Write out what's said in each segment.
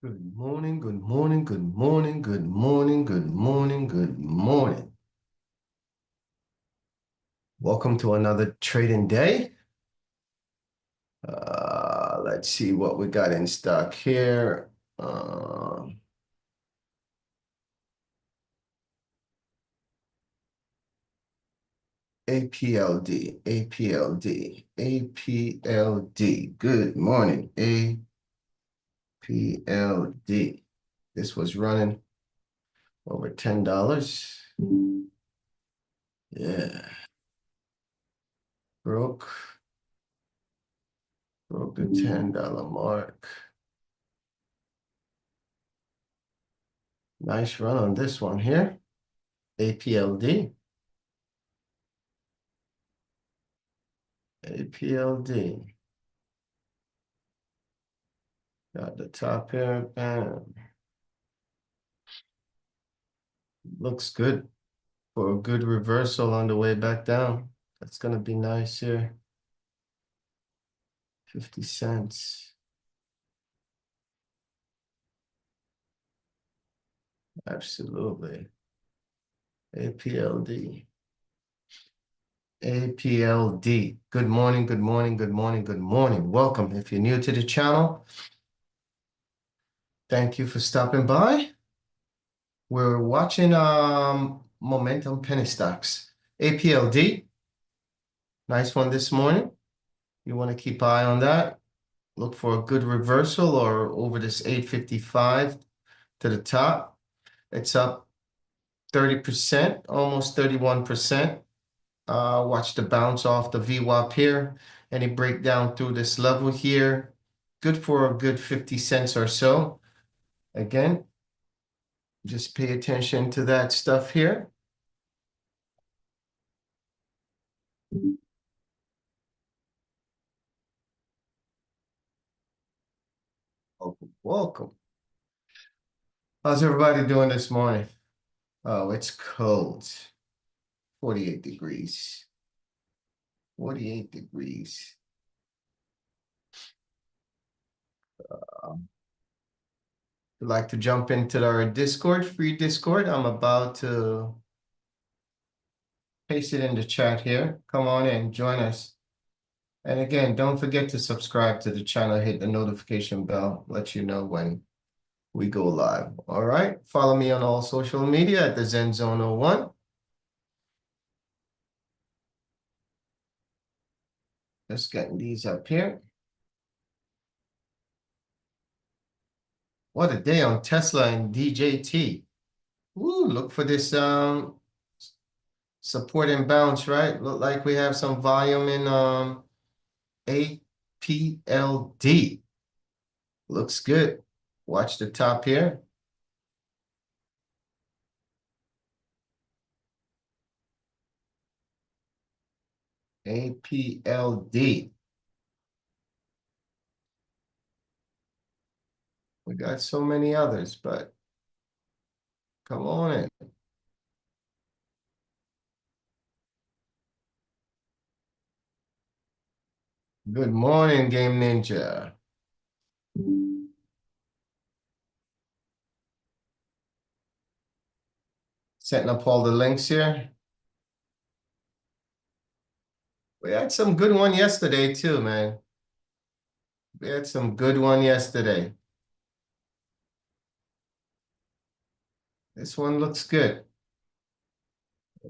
Good morning, good morning, good morning, good morning, good morning, good morning. Welcome to another trading day. Let's see what we got in stock here. APLD, APLD, APLD. Good morning, APLD. This was running over $10. Yeah, broke the $10 mark. Nice run on this one here. APLD. APLD. Got the top here. Bam. Looks good for a good reversal on the way back down. That's going to be nice here. 50 cents. Absolutely. APLD. APLD. Good morning, good morning, good morning, good morning. Welcome. If you're new to the channel, thank you for stopping by. We're watching momentum penny stocks. APLD. Nice one this morning. You want to keep eye on that. Look for a good reversal or over this 855 to the top. It's up 30%, almost 31%. Watch the bounce off the VWAP here. Any breakdown through this level here. Good for a good 50 cents or so. Again, just pay attention to that stuff here. Welcome, welcome. How's everybody doing this morning? Oh, it's cold. 48 degrees. 48 degrees. Would like to jump into our Discord, free Discord. I'm about to paste it in the chat here. Come on in, join us. And again, don't forget to subscribe to the channel, hit the notification bell, let you know when we go live. All right. Follow me on all social media at the Zen Zone 01. Just getting these up here. What a day on Tesla and DJT. Woo, look for this support and bounce, right? Look like we have some volume in APLD. Looks good. Watch the top here. APLD. We got so many others, but come on in. Good morning, Game Ninja. Setting up all the links here. We had some good one yesterday too, man. We had some good one yesterday. This one looks good.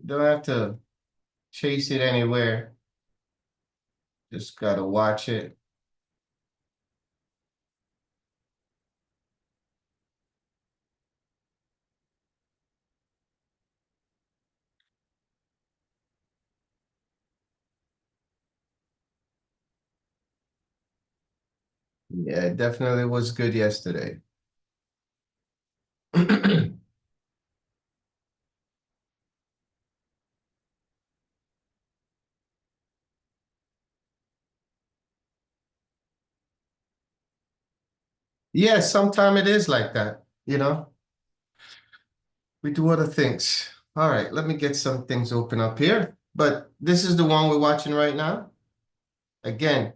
Don't have to chase it anywhere. Just gotta watch it. Yeah, it definitely was good yesterday. Yeah, sometime it is like that, you know? We do other things. All right, let me get some things open up here. But this is the one we're watching right now. Again,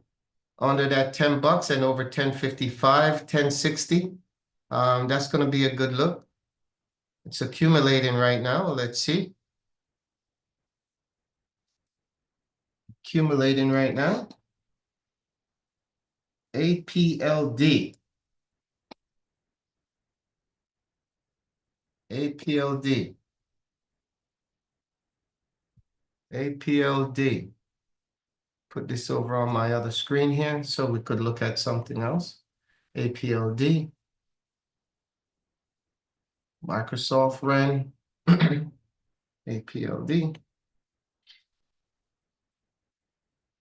under that $10 and over 1055, 1060. That's going to be a good look. It's accumulating right now. Let's see. Accumulating right now. APLD. APLD. APLD. Put this over on my other screen here so we could look at something else. APLD. Microsoft ran. APLD.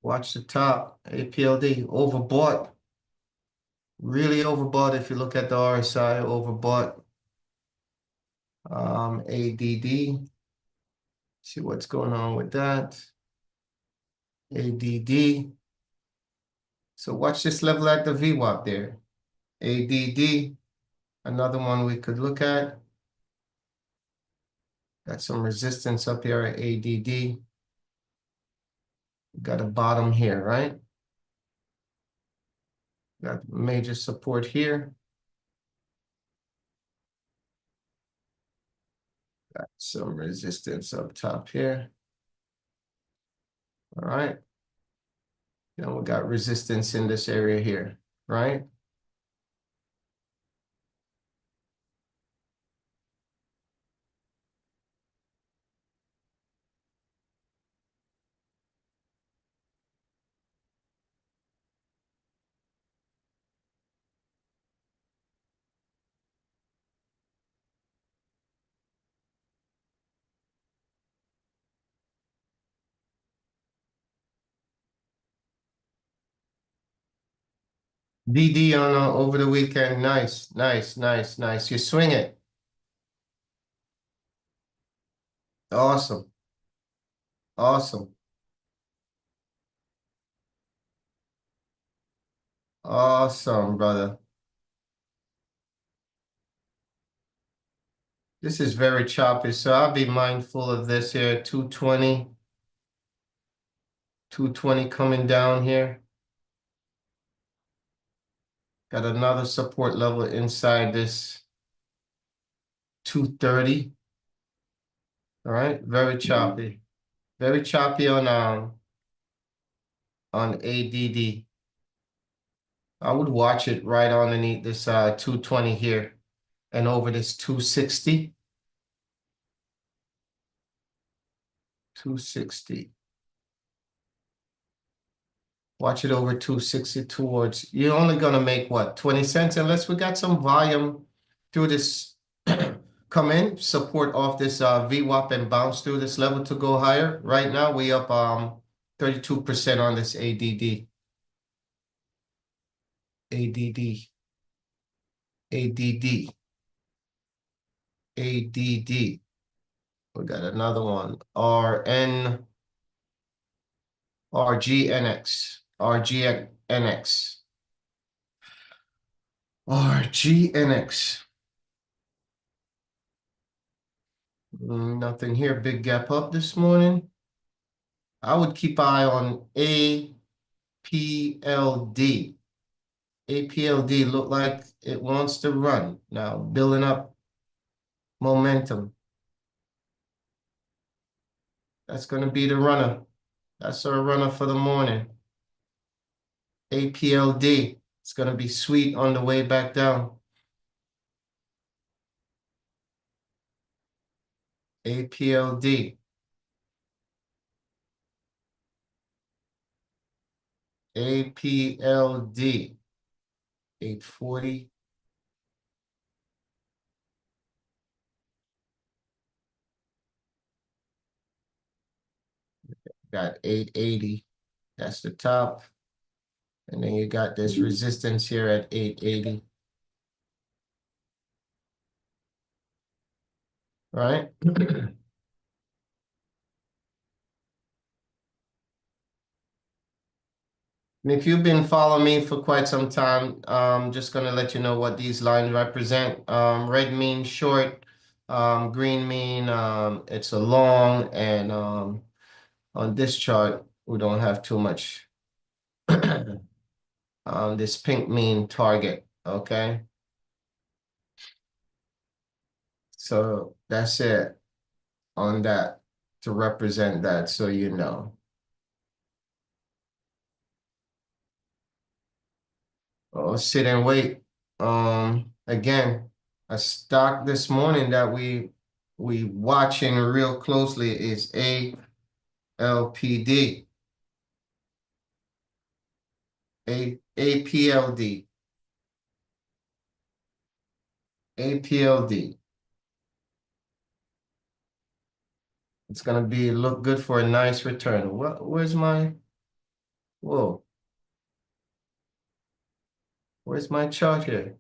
Watch the top. APLD. Overbought. Really overbought if you look at the RSI. Overbought. ADD. See what's going on with that. ADD. So watch this level at the VWAP there. ADD. Another one we could look at. Got some resistance up here at ADD. Got a bottom here, right? Got major support here. Got some resistance up top here. All right. Then we got resistance in this area here, right? DD on over the weekend. Nice, nice, nice, nice. You swing it. Awesome. Awesome. Awesome, brother. This is very choppy, so I'll be mindful of this here. 220. 220 coming down here. Got another support level inside this 230. All right, very choppy. Very choppy on ADD. I would watch it right underneath this 220 here and over this 260. 260. Watch it over 260 towards. You're only gonna make what, 20 cents unless we got some volume through this come in, support off this VWAP and bounce through this level to go higher. Right now we up 32% on this ADD. ADD. ADD. ADD. We got another one. RGNX. RGNX. RGNX. Nothing here. Big gap up this morning. I would keep eye on APLD. APLD look like it wants to run. Now building up momentum. That's going to be the runner. That's our runner for the morning. APLD. It's going to be sweet on the way back down. APLD. APLD. 840. Got 880. That's the top. And then you got this resistance here at 880. Right? And if you've been following me for quite some time, I'm just going to let you know what these lines represent. Red means short, green mean it's a long, and on this chart, we don't have too much. This pink mean target, okay? So that's it on that to represent that, so you know. Oh, sit and wait. Again, a stock this morning that we watching real closely is ALPD, APLD, APLD. It's gonna be look good for a nice return. Where's my whoa? Where's my chart here?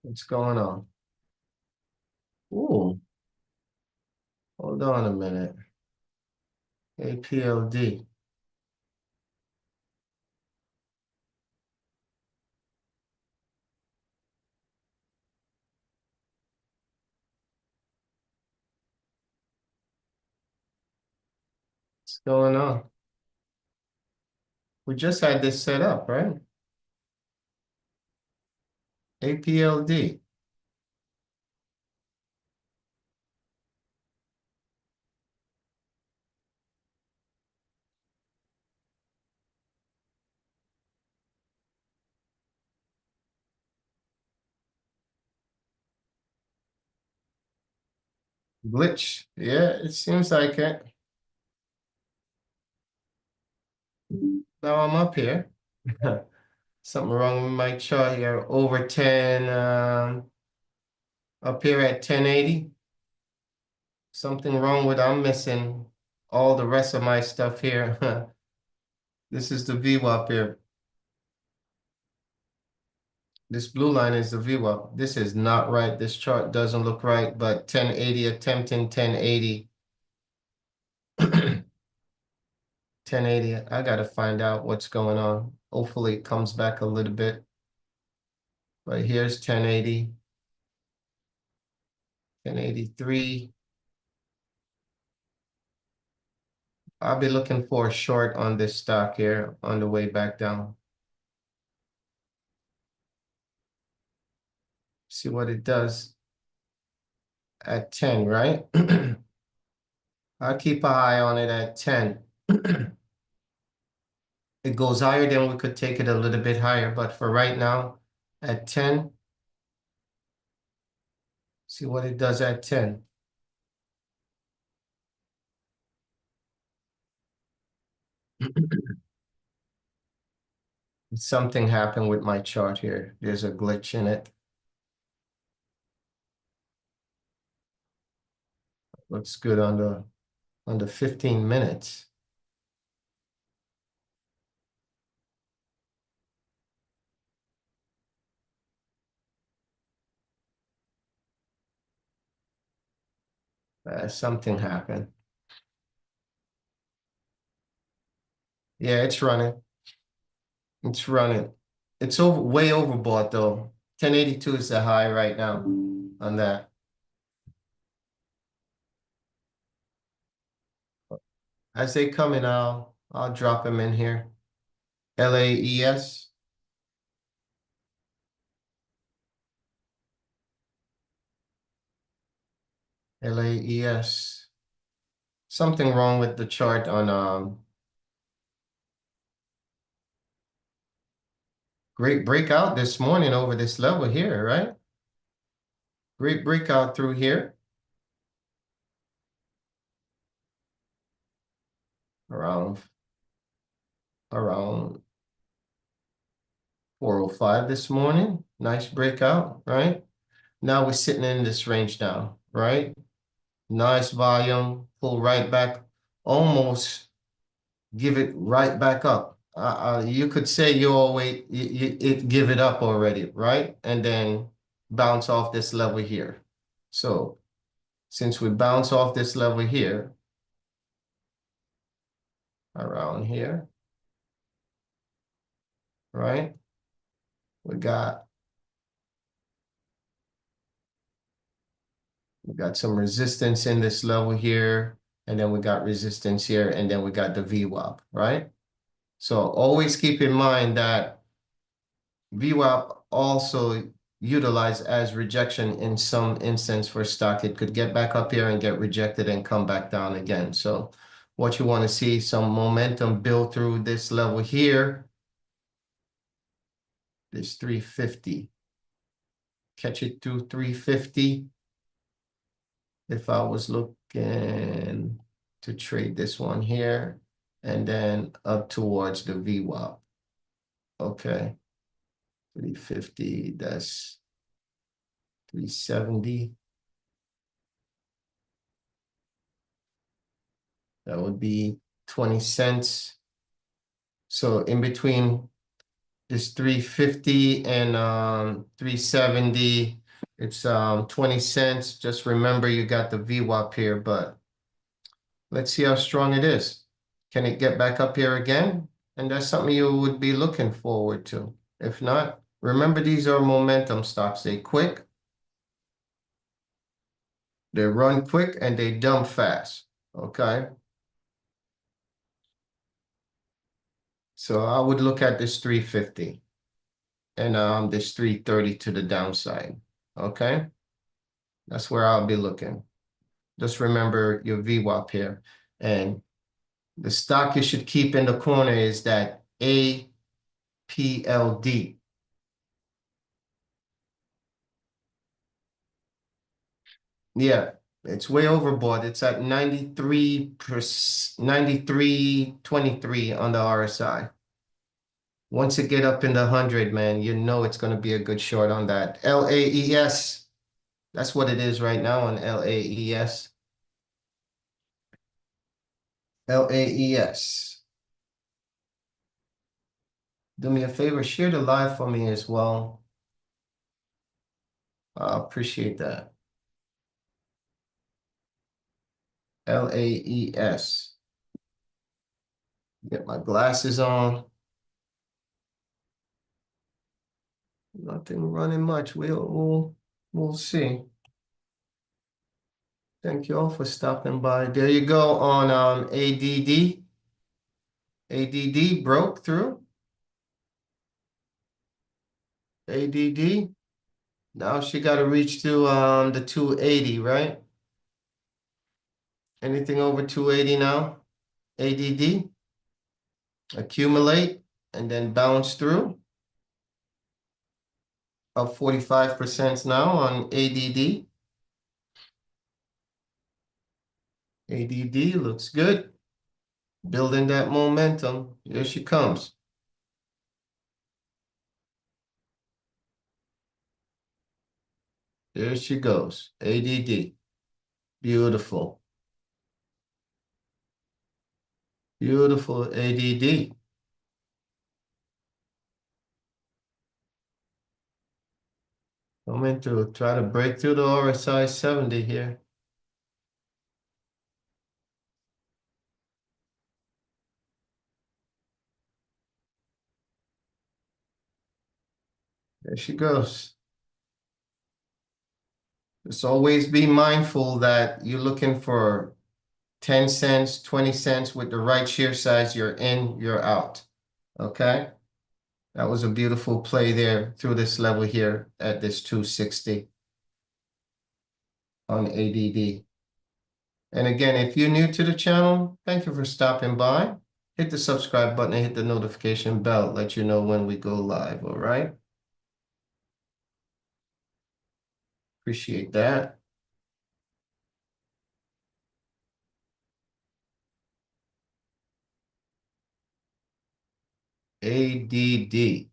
What's going on? Ooh, hold on a minute. APLD. What's going on? We just had this set up, right? APLD. Glitch. Yeah, it seems like it. Now I'm up here. Something wrong with my chart here. Over 10, up here at 1080. Something wrong with, I'm missing all the rest of my stuff here. This is the VWAP here. This blue line is the VWAP. This is not right. This chart doesn't look right, but 1080, attempting 1080. 1080, I gotta find out what's going on. Hopefully it comes back a little bit. But here's 1080, 1083. I'll be looking for a short on this stock here on the way back down. See what it does at 10, right? I'll keep an eye on it at 10. It goes higher, then we could take it a little bit higher. But for right now, at 10, see what it does at 10. Something happened with my chart here. There's a glitch in it. Looks good on the 15 minutes. Something happened. Yeah, it's running. It's running. It's way overbought though. 1082 is the high right now on that. As they come in, I'll drop them in here. LAES. LAES. Something wrong with the chart on great breakout this morning over this level here, right? Great breakout through here. Around 405 this morning. Nice breakout, right? Now we're sitting in this range now, right? Nice volume, pull right back, almost give it right back up. You could say you always it give it up already, right? And then bounce off this level here. So since we bounce off this level here, around here, right? We got some resistance in this level here, and then we got resistance here, and then we got the VWAP, right? So always keep in mind that VWAP also utilized as rejection in some instance for stock. It could get back up here and get rejected and come back down again. So what you want to see, some momentum build through this level here, this 350. Catch it through 350. If I was looking to trade this one here and then up towards the VWAP. Okay. 350, that's 370. That would be 20 cents. So in between this 350 and 370, it's 20 cents. Just remember you got the VWAP here, but let's see how strong it is. Can it get back up here again? And that's something you would be looking forward to. If not, remember these are momentum stocks. They quick, they run quick, and they dump fast. Okay. So I would look at this 350 and this 330 to the downside. Okay. That's where I'll be looking. Just remember your VWAP here. And the stock you should keep in the corner is that APLD. Yeah, it's way overbought. It's at 93%, 93.23 on the RSI. Once it get up in the 100, man, you know it's going to be a good short on that. LAES, that's what it is right now on LAES. LAES. Do me a favor, share the live for me as well. I appreciate that. LAES. Get my glasses on. Nothing running much. We'll see. Thank you all for stopping by. There you go on ADD. ADD broke through. ADD. Now she got to reach to the 280, right? Anything over 280 now? ADD. Accumulate and then bounce through. Up 45% now on ADD. ADD looks good. Building that momentum. Here she comes. There she goes. ADD. Beautiful. Beautiful ADD. Coming to try to break through the RSI 70 here. There she goes. Just always be mindful that you're looking for 10 cents, 20 cents with the right shear size. You're in, you're out. Okay? That was a beautiful play there through this level here at this 260 on ADD. And again, if you're new to the channel, thank you for stopping by. Hit the subscribe button and hit the notification bell, let you know when we go live, all right? Appreciate that. ADD.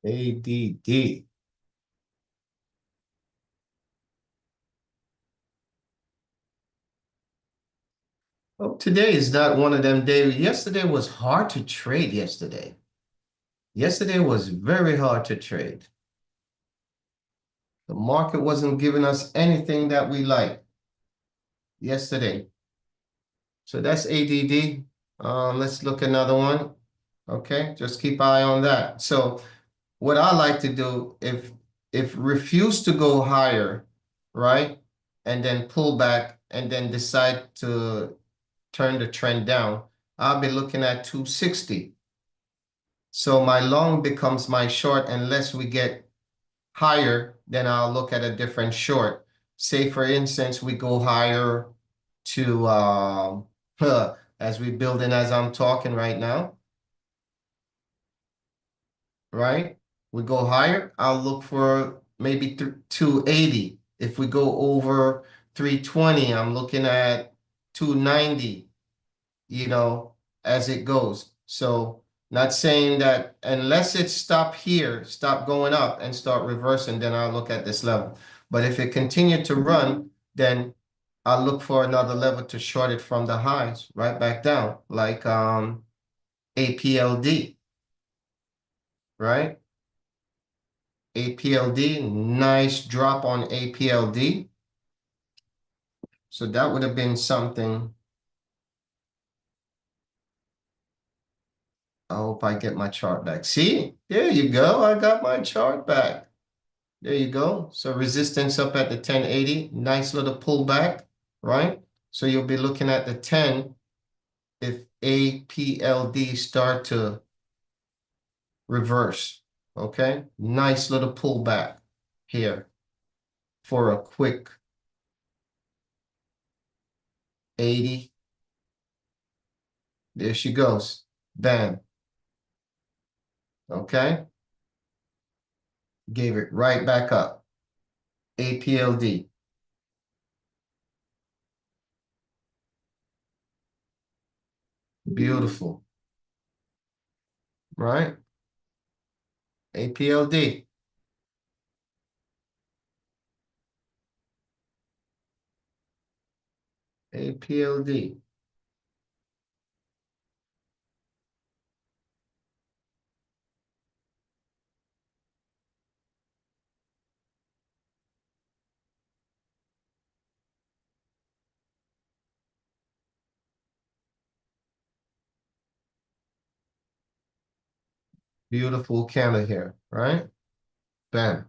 ADD. Oh, today is not one of them days. Yesterday was hard to trade yesterday. Yesterday was very hard to trade. The market wasn't giving us anything that we like yesterday. So that's ADD. Let's look another one. Okay, just keep eye on that. So what I like to do, if refuse to go higher, right? And then pull back and then decide to turn the trend down, I'll be looking at 260. So my long becomes my short unless we get higher, then I'll look at a different short. Say for instance, we go higher to as we build in as I'm talking right now, right? We go higher, I'll look for maybe 280. If we go over 320, I'm looking at 290, as it goes. So not saying that unless it stop here, stop going up and start reversing, then I'll look at this level. But if it continued to run, then I'll look for another level to short it from the highs right back down, like APLD, right? APLD, nice drop on APLD. So that would have been something. I hope I get my chart back. See, there you go. I got my chart back. There you go. So resistance up at the 1080. Nice little pullback, right? So you'll be looking at the 10 if APLD start to reverse. Okay. Nice little pullback here for a quick 80. There she goes. Bam. Okay. Gave it right back up. APLD. Beautiful. Right? APLD. APLD. Beautiful candle here, right? Bam.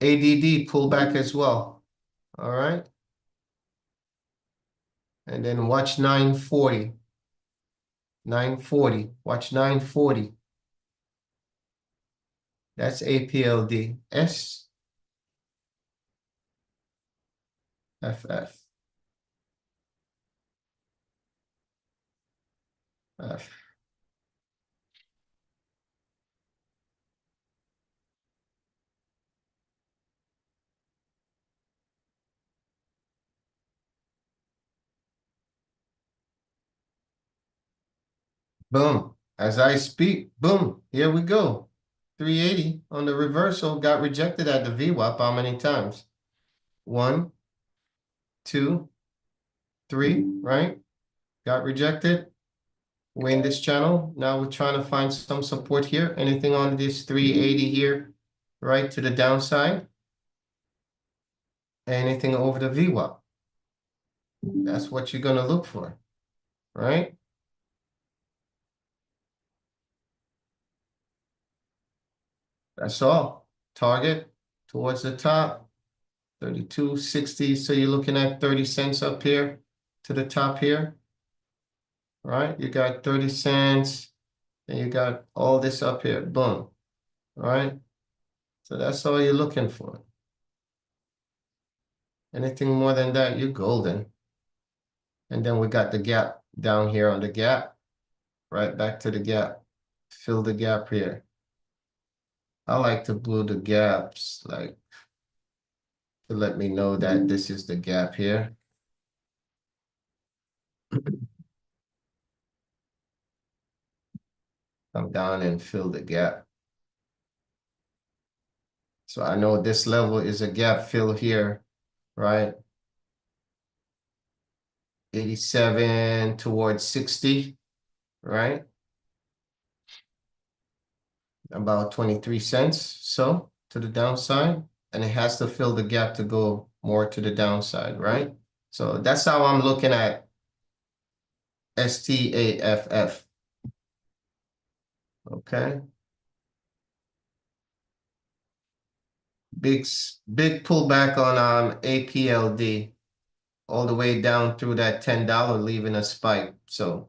ADD pullback as well. All right. And then watch 940. 940. Watch 940. That's APLD. SFF. F. Boom. As I speak, boom. Here we go. 380 on the reversal got rejected at the VWAP. How many times? 1, 2, 3, right? Got rejected. We're in this channel. Now we're trying to find some support here. Anything on this 380 here, right, to the downside? Anything over the VWAP? That's what you're going to look for, right? That's all. Target towards the top, 32.60. So you're looking at 30 cents up here to the top here, right? You got 30 cents, and you got all this up here. Boom, right? So that's all you're looking for. Anything more than that, you're golden. And then we got the gap down here on the gap, right back to the gap. Fill the gap here. I like to blue the gaps, like to let me know that this is the gap here. Come down and fill the gap. So I know this level is a gap fill here, right? 87 towards 60, right? about 23 cents so to the downside, and it has to fill the gap to go more to the downside, right? So that's how I'm looking at STAFF. Okay. Big pullback on APLD all the way down through that $10, leaving a spike. So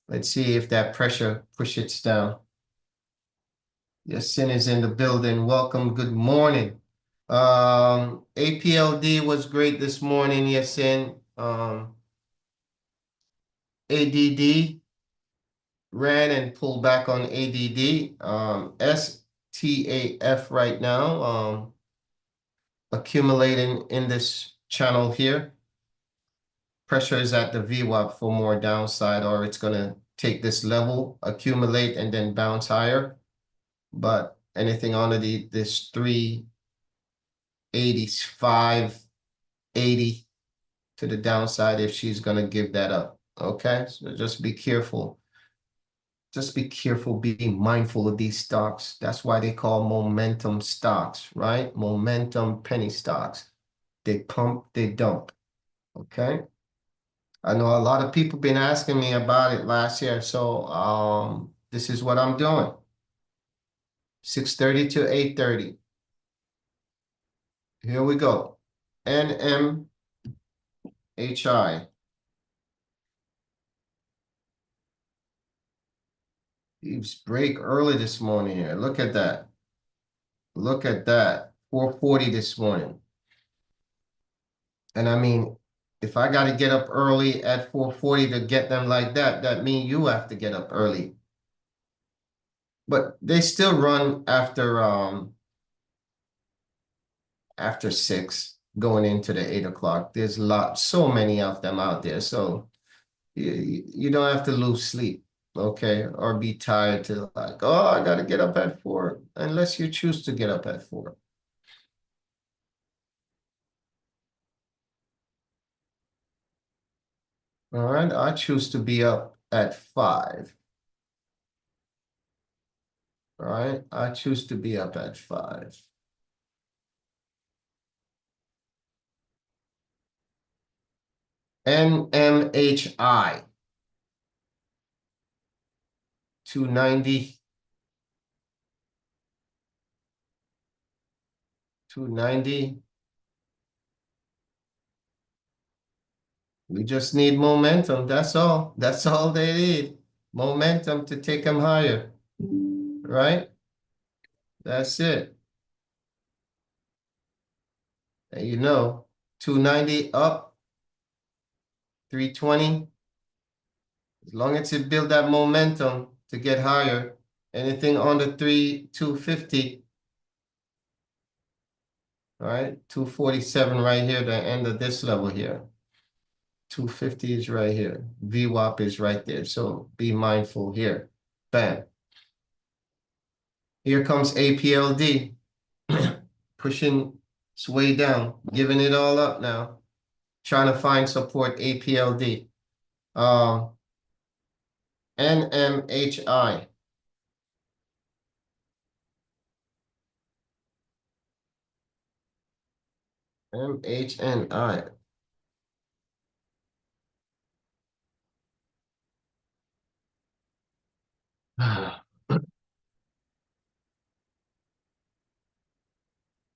let's see if that pressure pushes down. Yasin is in the building. Welcome. Good morning. APLD was great this morning, Yasin. ADD ran and pulled back on ADD. STAF right now, accumulating in this channel here. Pressure is at the VWAP for more downside, or it's going to take this level, accumulate, and then bounce higher. But anything under this 385, 80 to the downside if she's going to give that up. Okay, so just be careful. Just be careful, be mindful of these stocks. That's why they call momentum stocks, right? Momentum penny stocks. They pump, they dump. Okay. I know a lot of people been asking me about it last year, so this is what I'm doing. 6:30 to 8:30. Here we go. NMHI. Leaves break early this morning here. Look at that. Look at that. 440 this morning. And I mean, if I got to get up early at 440 to get them like that, that means you have to get up early. But they still run after 6 going into the 8 o'clock. There's so many of them out there. So you don't have to lose sleep, okay? Or be tired to like, oh, I got to get up at 4, unless you choose to get up at 4. All right, I choose to be up at 5. All right, I choose to be up at 5. NMHI 290, 290. We just need momentum. That's all. That's all they need. Momentum to take them higher. Right? That's it. And 290 up, 320. As long as it build that momentum to get higher, anything under 250. All right, 247 right here, the end of this level here. 250 is right here. VWAP is right there. So be mindful here. Bam. Here comes APLD. Pushing its way down, giving it all up now. Trying to find support APLD. NMHI. MHNI.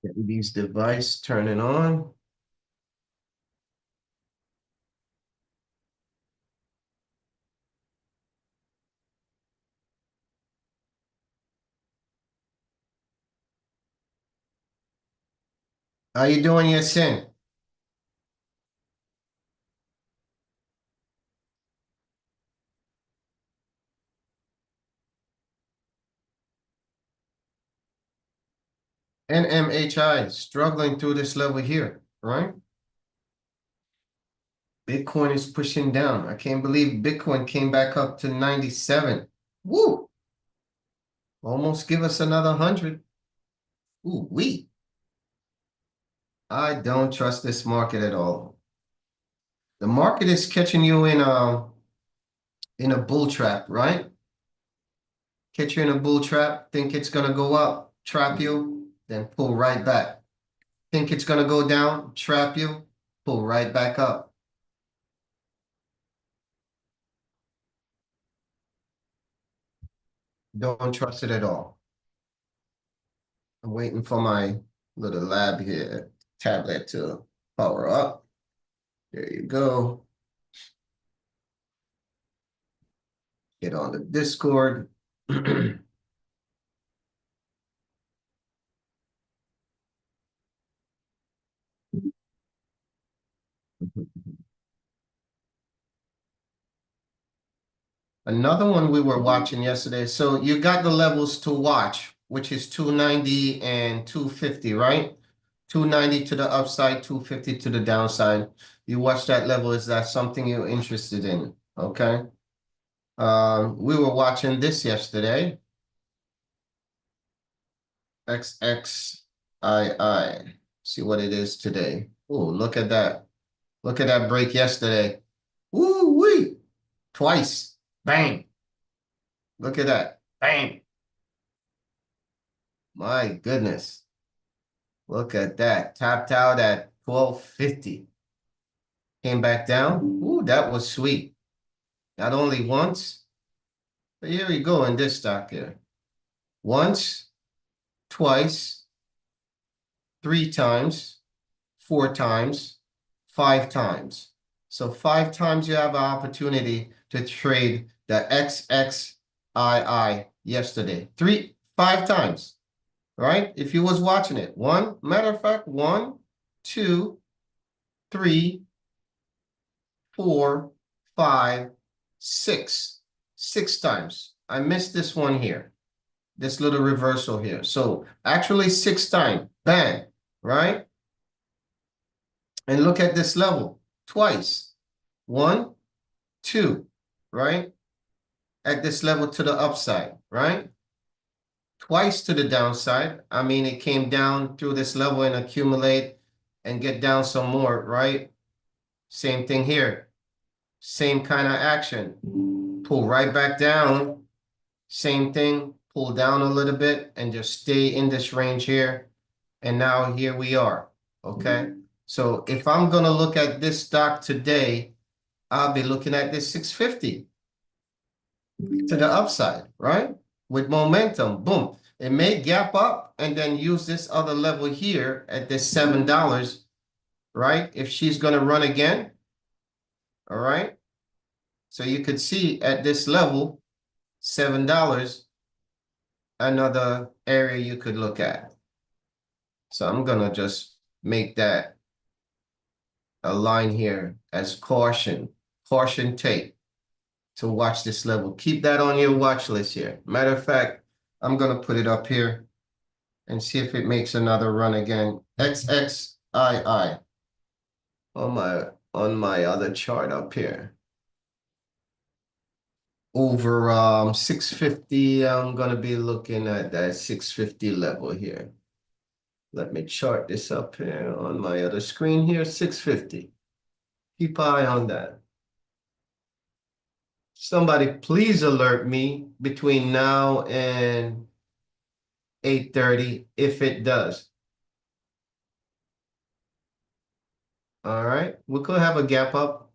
Getting these devices turning on. How you doing, Yasin? NMHI struggling through this level here, right? Bitcoin is pushing down. I can't believe Bitcoin came back up to 97. Woo! Almost give us another 100. Ooh, I don't trust this market at all. The market is catching you in a bull trap, right? Catch you in a bull trap, think it's gonna go up, trap you, then pull right back. Think it's gonna go down, trap you, pull right back up. Don't trust it at all. I'm waiting for my little lab here, tablet to power up. There you go. Get on the Discord. Another one we were watching yesterday. So you got the levels to watch, which is 290 and 250, right? 290 to the upside, 250 to the downside. You watch that level. Is that something you're interested in? Okay. We were watching this yesterday. XXII. See what it is today. Oh, look at that. Look at that break yesterday. Woo-wee. Twice. Bang. Look at that. Bang. My goodness. Look at that. Tapped out at 1250. Came back down. Ooh, that was sweet. Not only once, but here we go in this stock here. Once, twice, 3 times, 4 times, 5 times. So 5 times you have an opportunity to trade the XXII yesterday. 5 times, right? If you was watching it. Matter of fact, 1, 2, 3, 4, 5, 6. 6 times. I missed this one here. This little reversal here. So actually 6 times. Bang. Right? And look at this level. Twice. 1, 2. Right? At this level to the upside. Right? Twice to the downside. I mean, it came down through this level and accumulate and get down some more. Right? Same thing here. Same kind of action. Pull right back down. Same thing. Pull down a little bit and just stay in this range here. And now here we are. Okay. So if I'm going to look at this stock today, I'll be looking at this 650 to the upside, right? With momentum. Boom. It may gap up and then use this other level here at this $7, right? If she's going to run again. All right. So you could see at this level, $7, another area you could look at. So I'm going to just make that a line here as caution tape to watch this level. Keep that on your watch list here. Matter of fact, I'm going to put it up here and see if it makes another run again. XXII on my other chart up here. Over 650, I'm going to be looking at that 650 level here. Let me chart this up here on my other screen here, 650. Keep an eye on that. Somebody please alert me between now and 8:30 if it does. All right, we could have a gap up.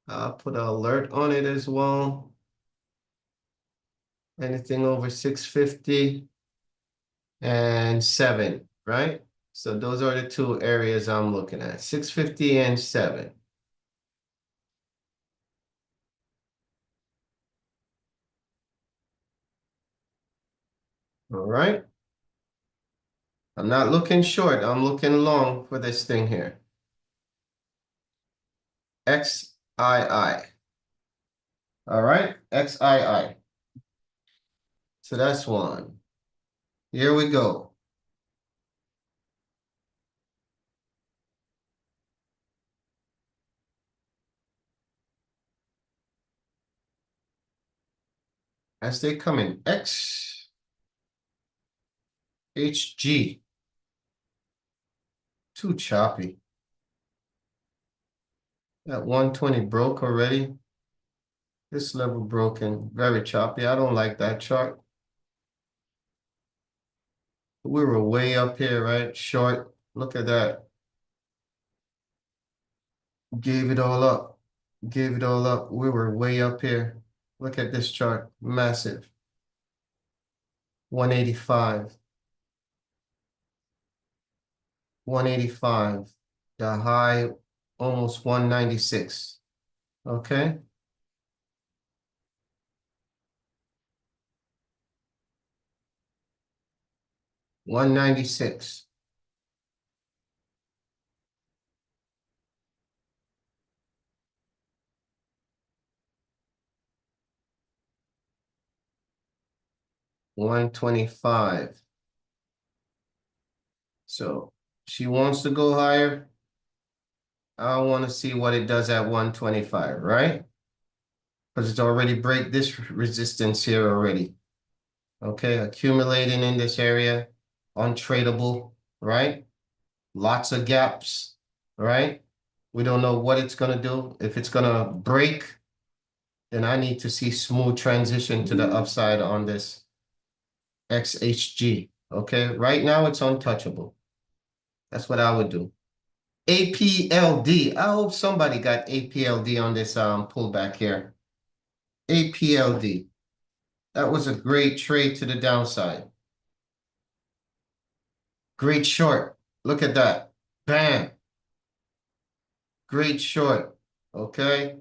I'll put an alert on it as well. Anything over 650 and 7, right? So those are the two areas I'm looking at, 650 and 7. All right. I'm not looking short. I'm looking long for this thing here. XII. All right, XII. So that's one. Here we go. As they come in, XHG. Too choppy. That 120 broke already. This level broken, very choppy. I don't like that chart. We were way up here, right? Short. Look at that. Gave it all up. Gave it all up. We were way up here. Look at this chart. Massive. 185. 185. The high almost 196. Okay. 196. 125. So she wants to go higher. I want to see what it does at 125, right? Because it's already break this resistance here already. Okay, accumulating in this area, untradeable, right? Lots of gaps, right? We don't know what it's gonna do. If it's gonna break, then I need to see smooth transition to the upside on this XHG. Okay, right now it's untouchable. That's what I would do. APLD. I hope somebody got APLD on this pullback here. APLD. That was a great trade to the downside. Great short. Look at that. Bam. Great short. Okay.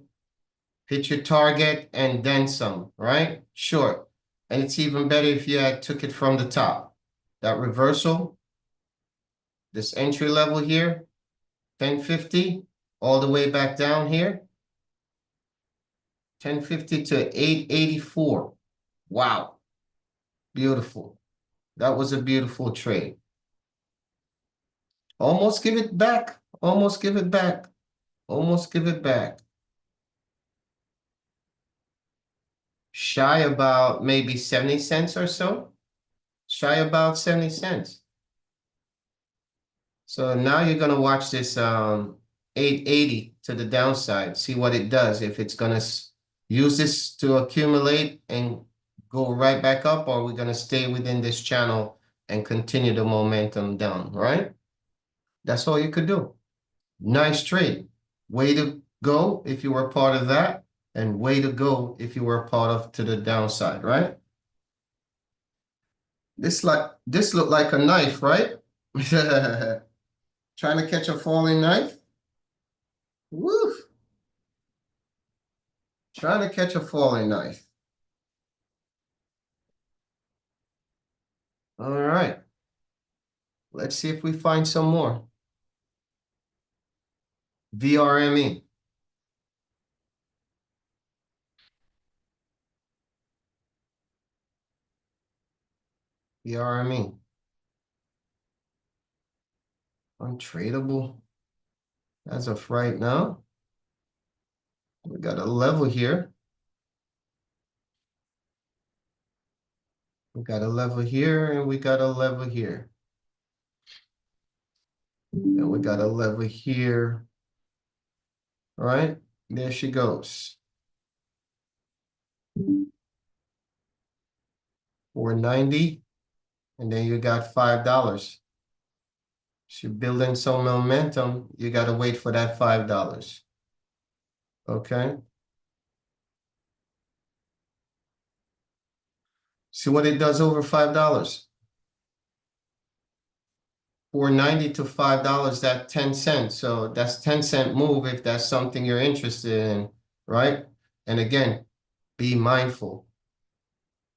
Hit your target and then some, right? Short. And it's even better if you had took it from the top. That reversal, this entry level here, 1050, all the way back down here. 1050 to 884. Wow. Beautiful. That was a beautiful trade. Almost give it back. Almost give it back. Almost give it back. Shy about maybe 70 cents or so. Shy about 70 cents. So now you're going to watch this 880 to the downside, see what it does. If it's going to use this to accumulate and go right back up, or we're going to stay within this channel and continue the momentum down, right? That's all you could do. Nice trade. Way to go if you were part of that, and way to go if you were part of to the downside, right? This looked like a knife, right? Trying to catch a falling knife. Woo! Trying to catch a falling knife. All right. Let's see if we find some more. VRME. VRME. Untradeable. As of right now, we got a level here. We got a level here, and we got a level here. And we got a level here. All right, there she goes. 490, and then you got $5. She's building some momentum. You got to wait for that $5. Okay. See what it does over $5. 490 to $5, that's 10 cents. So that's 10-cent move if that's something you're interested in, right? And again, be mindful.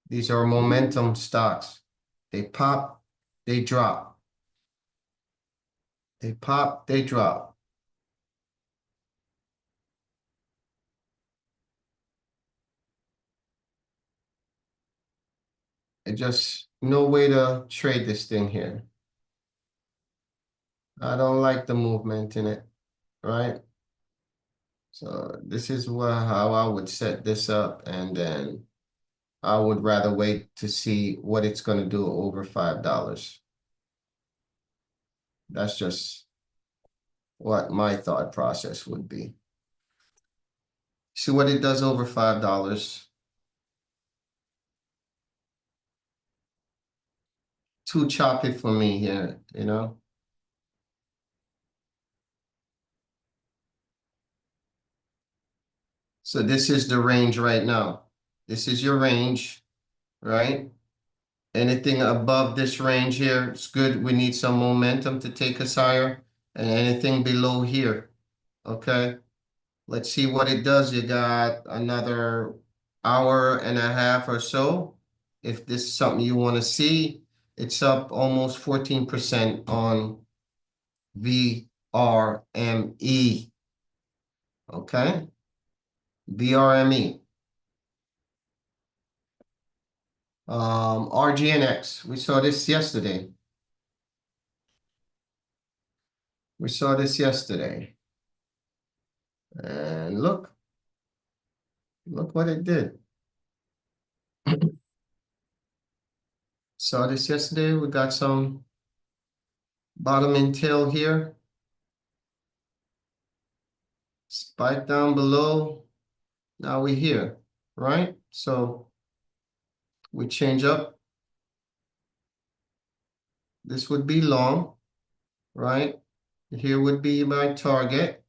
These are momentum stocks. They pop, they drop. They pop, they drop. It just no way to trade this thing here. I don't like the movement in it, right? So this is how I would set this up, and then I would rather wait to see what it's going to do over $5. That's just what my thought process would be. See what it does over $5. Too choppy for me here, you know? So this is the range right now. This is your range, right? Anything above this range here, it's good. We need some momentum to take us higher. And anything below here, okay? Let's see what it does. You got another hour and a half or so. If this is something you want to see, it's up almost 14% on VRME. Okay, VRME. RGNX. We saw this yesterday. We saw this yesterday. And look what it did. Saw this yesterday. We got some bottom and tail here. Spike down below. Now we're here, right? So we change up. This would be long, right? Here would be my target.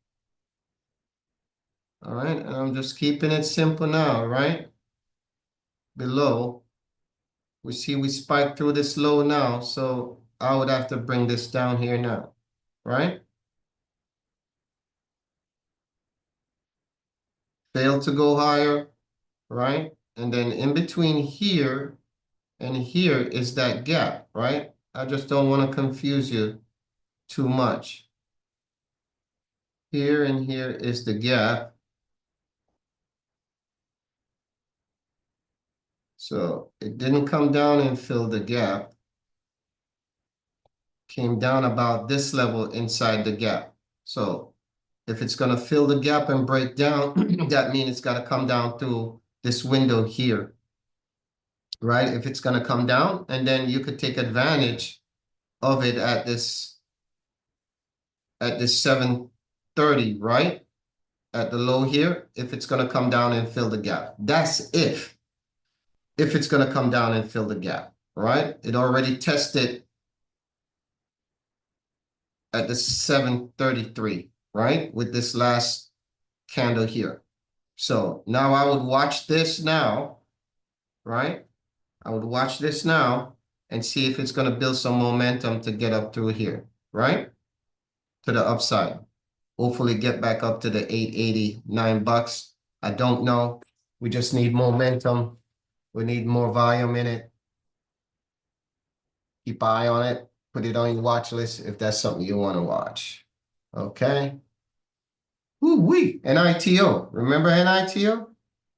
All right, and I'm just keeping it simple now, right? Below, we see we spike through this low now, so I would have to bring this down here now, right? Fail to go higher, right? And then in between here and here is that gap, right? I just don't want to confuse you too much. Here and here is the gap. So it didn't come down and fill the gap. Came down about this level inside the gap. So if it's going to fill the gap and break down, that means it's got to come down through this window here, right? If it's going to come down, and then you could take advantage of it at this 730, right? At the low here, if it's going to come down and fill the gap. That's if it's going to come down and fill the gap, right? It already tested at the 733, right? With this last candle here. So now I would watch this now, right? I would watch this now and see if it's going to build some momentum to get up through here, right? To the upside. Hopefully get back up to the 889 bucks. I don't know. We just need momentum. We need more volume in it. Keep an eye on it. Put it on your watch list if that's something you want to watch. Okay. Woo-wee. NITO. Remember NITO?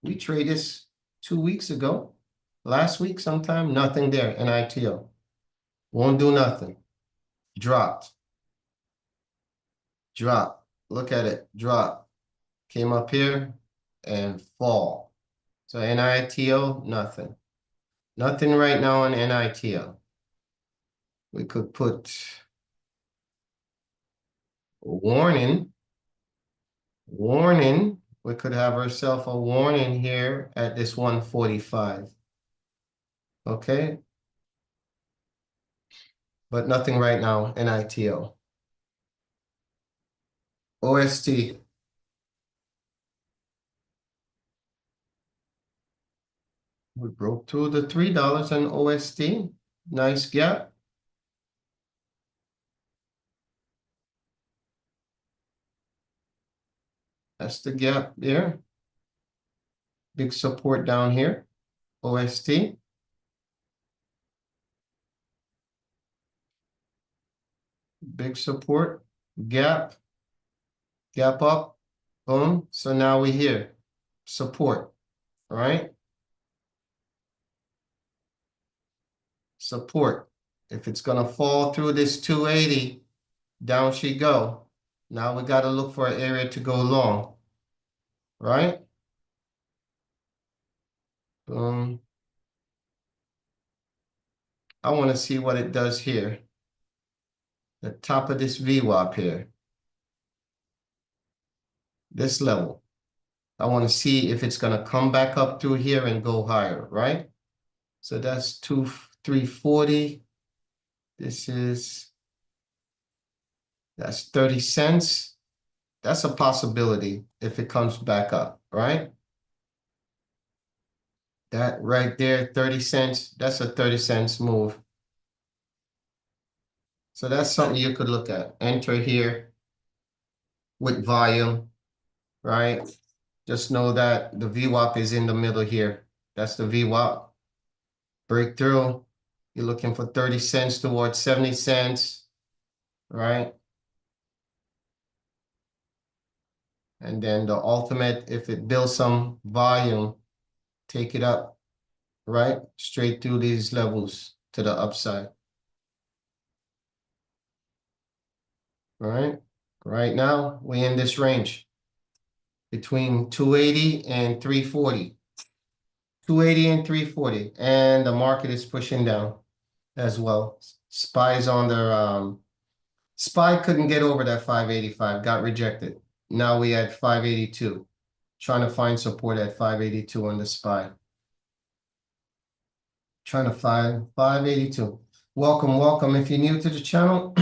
We traded this 2 weeks ago. Last week sometime, nothing there. NITO. Won't do nothing. Dropped. Drop. Look at it. Drop. Came up here and fall. So NITO, nothing. Nothing right now on NITO. We could put warning. Warning. We could have ourselves a warning here at this 145. Okay. But nothing right now, NITO. OST. We broke through the $3 on OST. Nice gap. That's the gap there. Big support down here. OST. Big support. Gap. Gap up. Boom. So now we're here. Support. All right. Support. If it's going to fall through this 280, down she go. Now we got to look for an area to go long. Right? Boom. I want to see what it does here. The top of this VWAP here. This level. I want to see if it's going to come back up through here and go higher, right? So that's 340. That's 30 cents. That's a possibility if it comes back up, right? That right there, 30 cents, that's a 30 cents move. So that's something you could look at. Enter here with volume, right? Just know that the VWAP is in the middle here. That's the VWAP. Breakthrough. You're looking for 30 cents towards 70 cents, right? And then the ultimate, if it builds some volume, take it up, right? Straight through these levels to the upside, right? Right now, we're in this range between 280 and 340. 280 and 340, and the market is pushing down as well. SPY's on their SPY couldn't get over that 585, got rejected. Now we at 582, trying to find support at 582 on the SPY. Trying to find 582. Welcome, welcome. If you're new to the channel,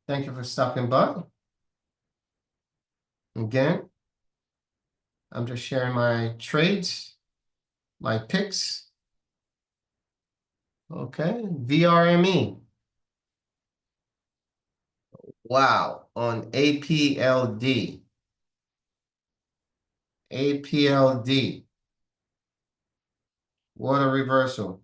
thank you for stopping by. Again, I'm just sharing my trades, my picks. Okay, VRME. Wow, on APLD. APLD. What a reversal.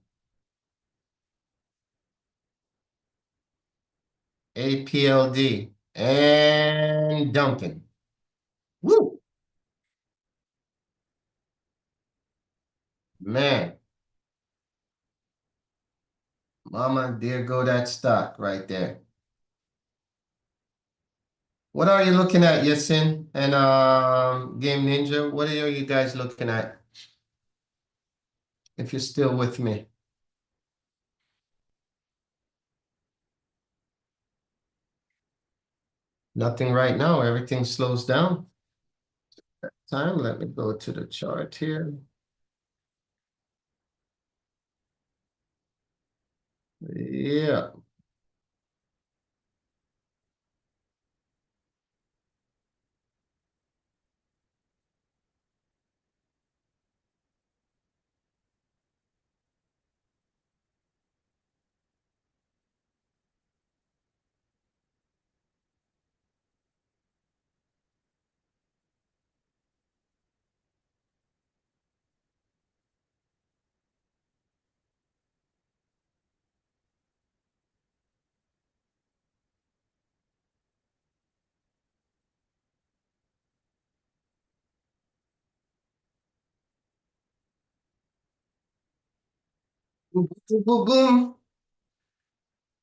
APLD and dumping. Woo! Man, mama, there go that stock right there. What are you looking at, Yasin and Game Ninja? What are you guys looking at? If you're still with me. Nothing right now. Everything slows down. Time. Let me go to the chart here. Yeah. Boom, boom, boom, boom.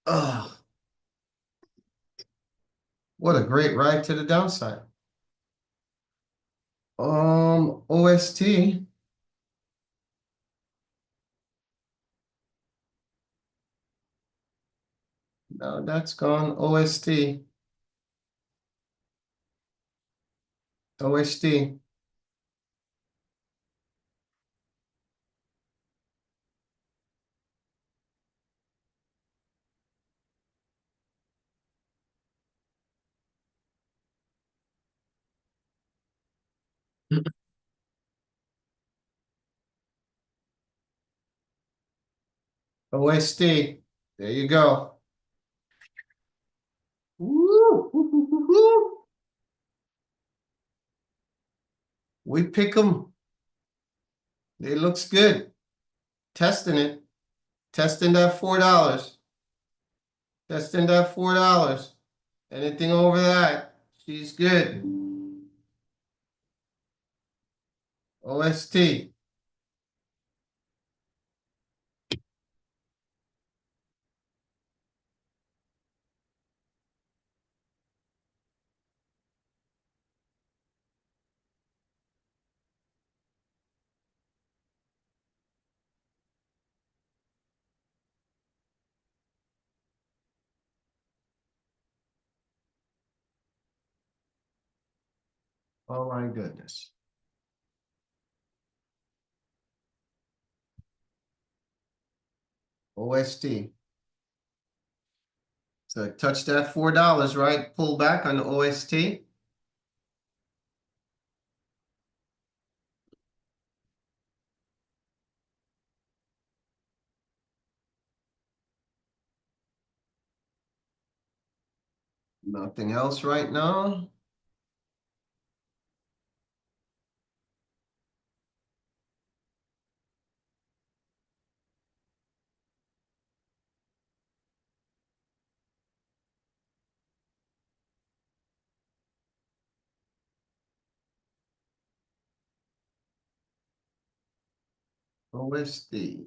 Oh, what a great ride to the downside. OST. No, that's gone. OST. OST. OST. There you go. Woo, woo, woo, woo, woo. We pick them. It looks good. Testing it. Testing that $4. Testing that $4. Anything over that, she's good. OST. Oh my goodness. OST. So touch that $4, right? Pull back on the OST. Nothing else right now. OST.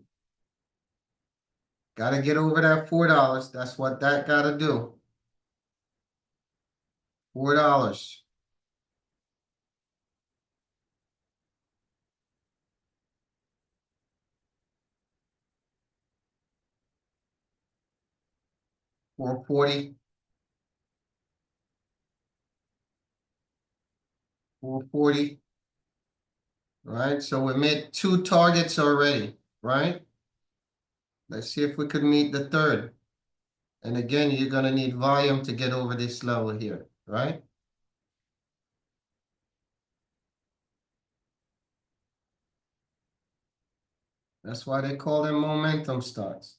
Gotta get over that $4. That's what that gotta do. $4. 440. 440. Right? So we made two targets already, right? Let's see if we could meet the third. And again, you're gonna need volume to get over this level here, right? That's why they call them momentum stocks.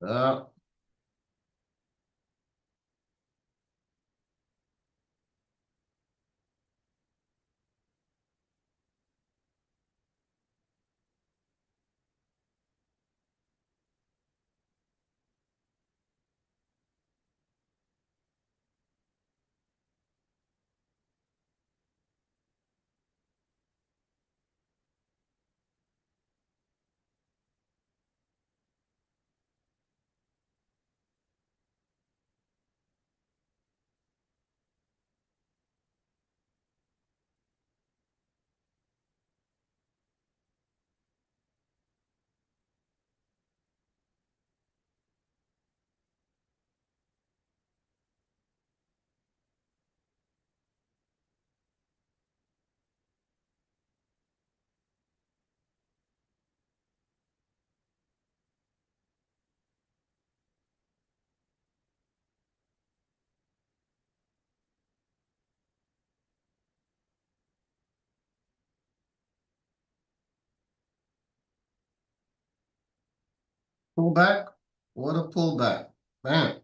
Uh, pullback. What a pullback. Bam.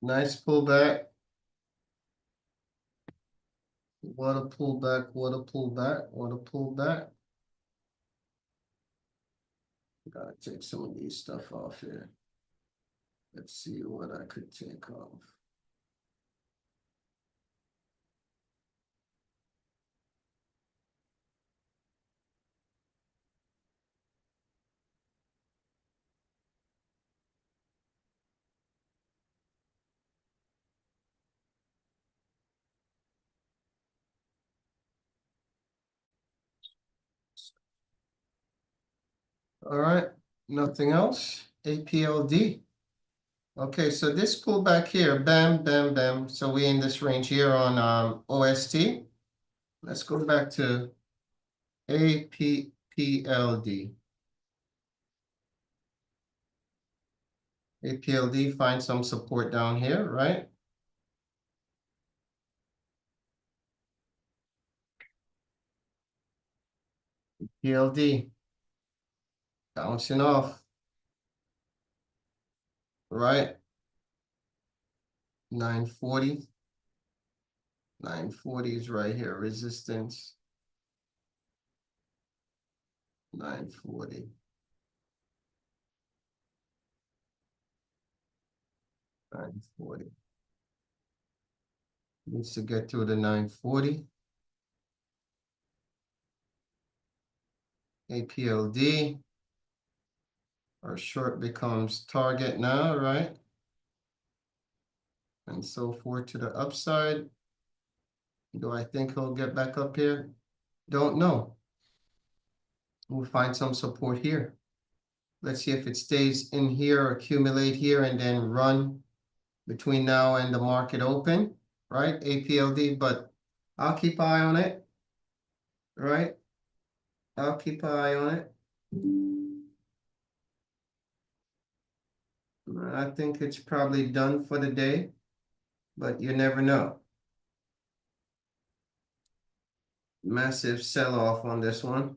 Nice pullback. What a pullback. What a pullback. What a pullback. Gotta take some of these stuff off here. Let's see what I could take off. All right, nothing else. APLD. Okay, so this pullback here, bam, bam, bam. So we in this range here on OST. Let's go back to APLD. APLD, find some support down here, right? PLD bouncing off, right? 940. 940 is right here, resistance. 940. 940. Needs to get to the 940. APLD. Our short becomes target now, right? And so forth to the upside. Do I think he'll get back up here? Don't know. We'll find some support here. Let's see if it stays in here, accumulate here, and then run between now and the market open, right? APLD, but I'll keep an eye on it, right? I'll keep an eye on it. I think it's probably done for the day, but you never know. Massive sell-off on this one.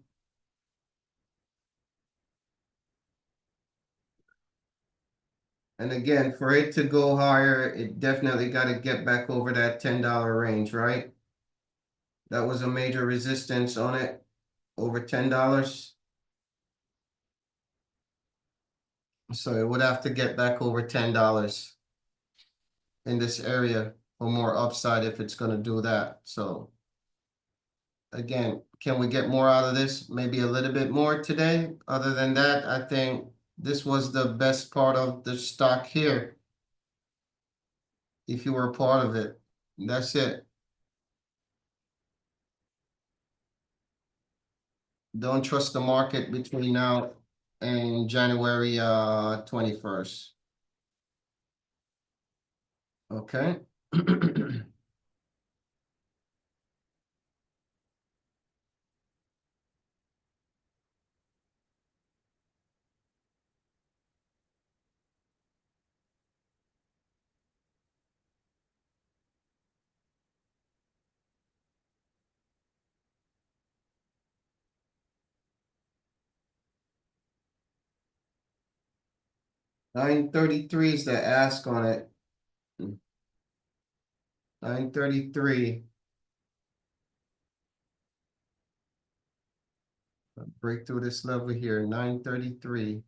And again, for it to go higher, it definitely got to get back over that $10 range, right? That was a major resistance on it, over $10. So it would have to get back over $10 in this area for more upside if it's going to do that. So again, can we get more out of this? Maybe a little bit more today. Other than that, I think this was the best part of the stock here. If you were a part of it, that's it. Don't trust the market between now and January 21st. Okay. 933 is the ask on it. 933. Break through this level here, 933.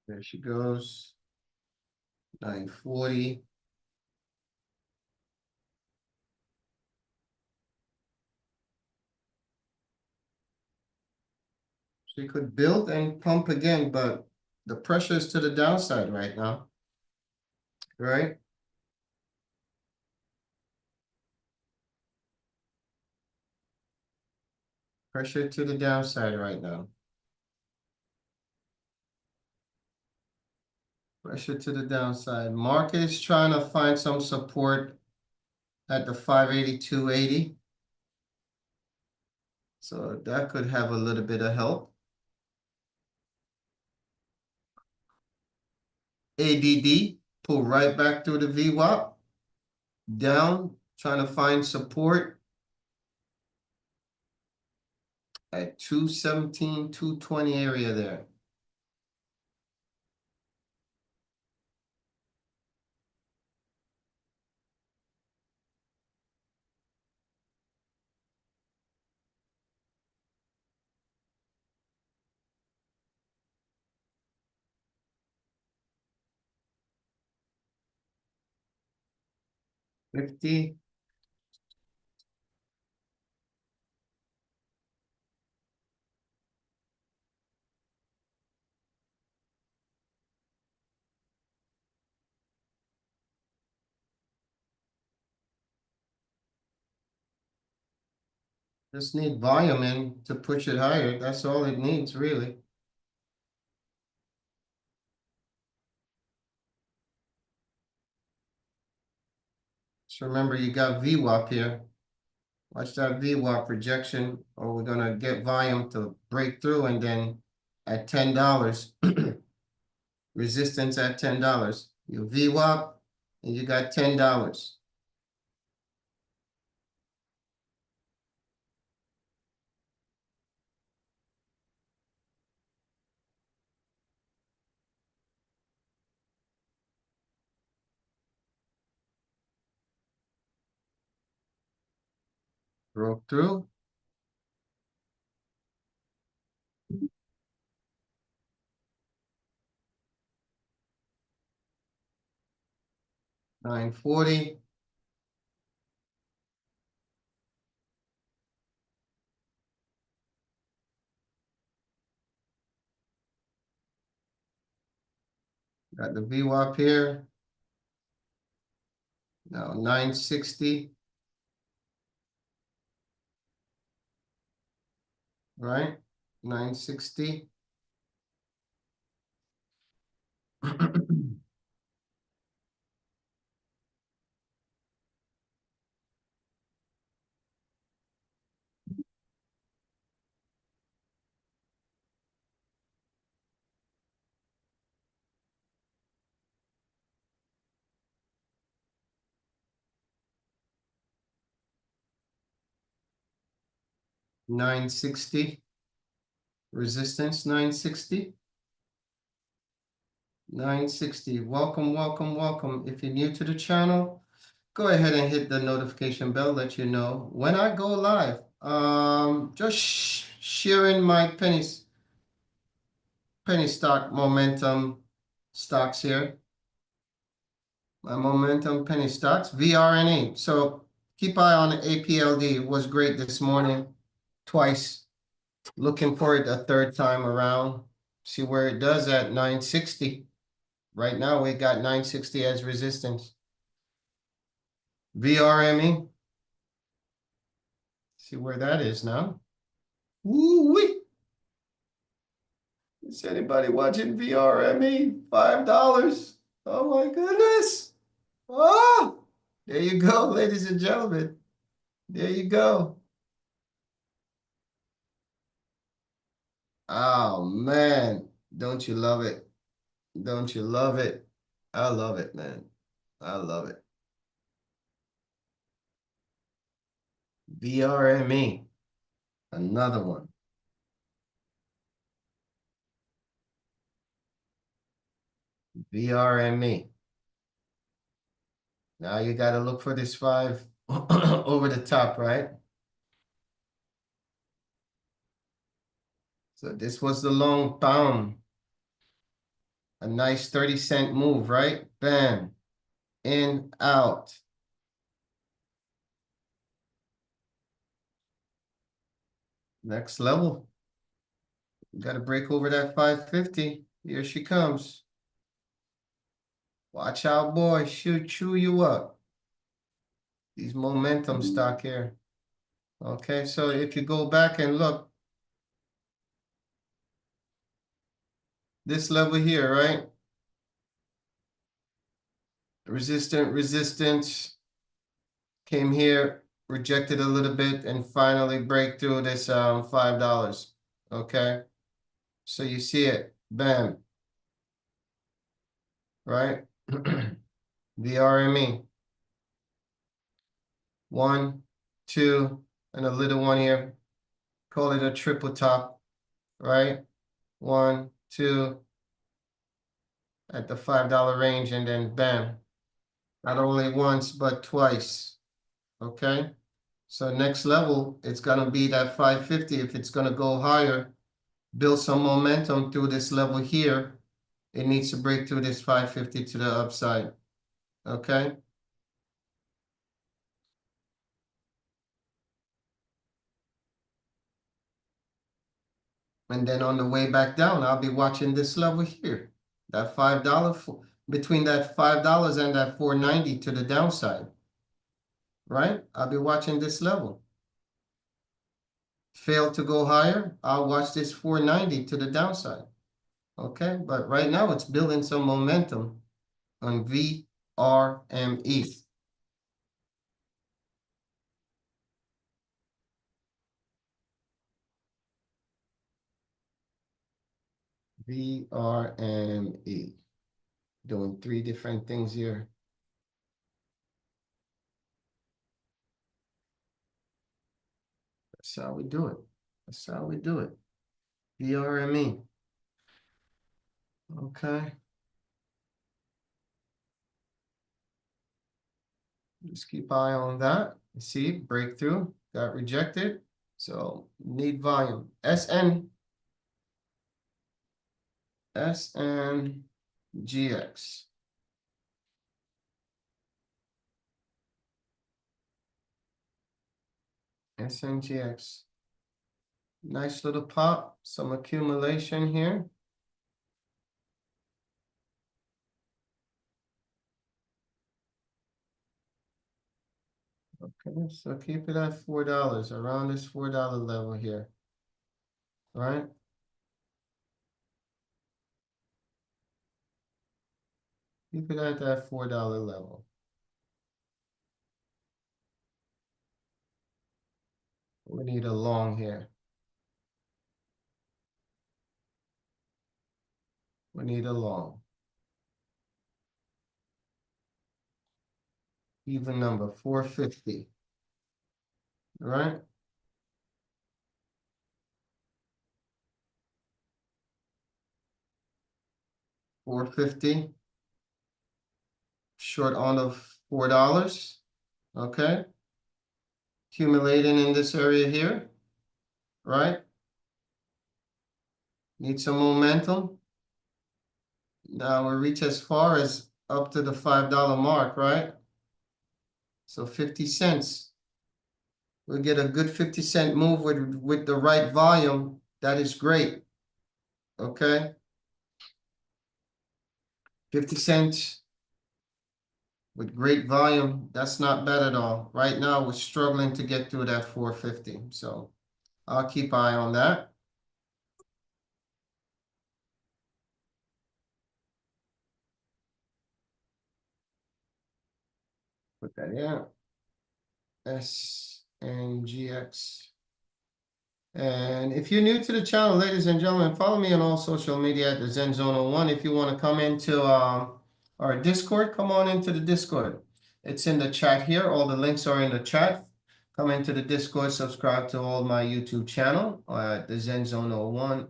There she goes. 940. She could build and pump again, but the pressure is to the downside right now, right? Pressure to the downside right now. Pressure to the downside. Market is trying to find some support at the 582.80. So that could have a little bit of help. ADD, pull right back through the VWAP. Down, trying to find support at 217, 220 area there. Just need volume in to push it higher. That's all it needs, really. So remember, you got VWAP here. Watch that VWAP projection, or we're gonna get volume to break through, and then at $10, resistance at $10. You VWAP, and you got $10. Broke through. $9.40. Got the VWAP here. Now 960. Right? 960. 960. Resistance 960. 960. Welcome, welcome, welcome. If you're new to the channel, go ahead and hit the notification bell, let you know when I go live. Just sharing my penny stock momentum stocks here. My momentum penny stocks, VRNE. So keep eye on APLD. It was great this morning, twice. Looking for it a third time around. See where it does at 960. Right now we got 960 as resistance. VRME. See where that is now. Woo-wee. Is anybody watching VRME? $5. Oh my goodness. Oh, there you go, ladies and gentlemen. There you go. Oh man, don't you love it? Don't you love it? I love it, man. I love it. VRME, another one. VRME. Now you got to look for this 5 over the top, right? So this was the long pound. A nice 30-cent move, right? Bam. In, out. Next level. You got to break over that 550. Here she comes. Watch out, boy. Shoot, chew you up. These momentum stock here. Okay, so if you go back and look, this level here, right? Resistance came here, rejected a little bit, and finally break through this $5. Okay, so you see it, bam, right? The RME, 1, 2, and a little one here. Call it a triple top, right? 1, 2, at the $5 range, and then bam. Not only once, but twice. Okay. So next level, it's gonna be that 550. If it's gonna go higher, build some momentum through this level here. It needs to break through this 550 to the upside. Okay. And then on the way back down, I'll be watching this level here. That $5 between that $5 and that 490 to the downside. Right? I'll be watching this level. fail to go higher, I'll watch this 490 to the downside. Okay, but right now it's building some momentum on VRME. VRME. Doing three different things here. That's how we do it. That's how we do it. VRME. Okay. Just keep eye on that. You see, breakthrough got rejected. So need volume. SNGX. SNGX. Nice little pop, some accumulation here. Okay, so keep it at $4, around this $4 level here, right? Keep it at that $4 level. We need a long here. We need a long. Even number 450, right? 450. Short on of $4. Okay. Accumulating in this area here, right? Need some momentum. Now we reach as far as up to the $5 mark, right? So 50 cents. We get a good 50-cent move with the right volume. That is great. Okay. 50 cents with great volume. That's not bad at all. Right now, we're struggling to get through that 450. So I'll keep eye on that. Put that in. SNGX. And if you're new to the channel, ladies and gentlemen, follow me on all social media at the Zen Zone 01. If you want to come into our Discord, come on into the Discord. It's in the chat here. All the links are in the chat. Come into the Discord, subscribe to all my YouTube channel at the Zen Zone 01.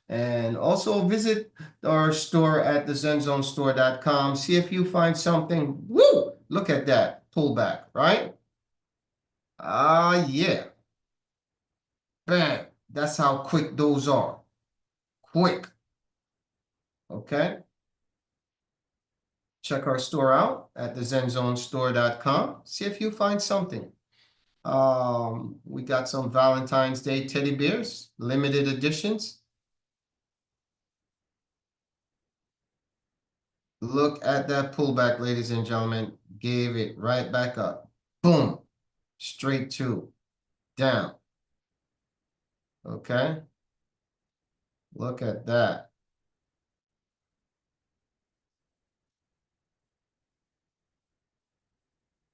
And also visit our store at thezenzonestore.com. See if you find something. Woo! Look at that pullback, right? Yeah. Bam. That's how quick those are. Quick. Okay. Check our store out at thezenzonestore.com. See if you find something. We got some Valentine's Day teddy bears, limited editions. Look at that pullback, ladies and gentlemen. Gave it right back up. Boom. Straight to down. Okay. Look at that.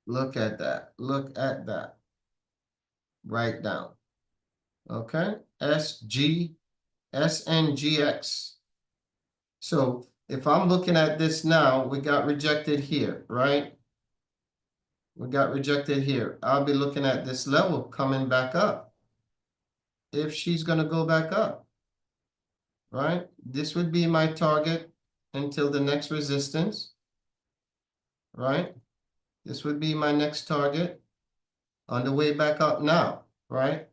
Look at that. Look at that. Right down. Okay. SNGX. So if I'm looking at this now, we got rejected here, right? We got rejected here. I'll be looking at this level coming back up. If she's going to go back up, right? This would be my target until the next resistance, right? This would be my next target on the way back up now, right?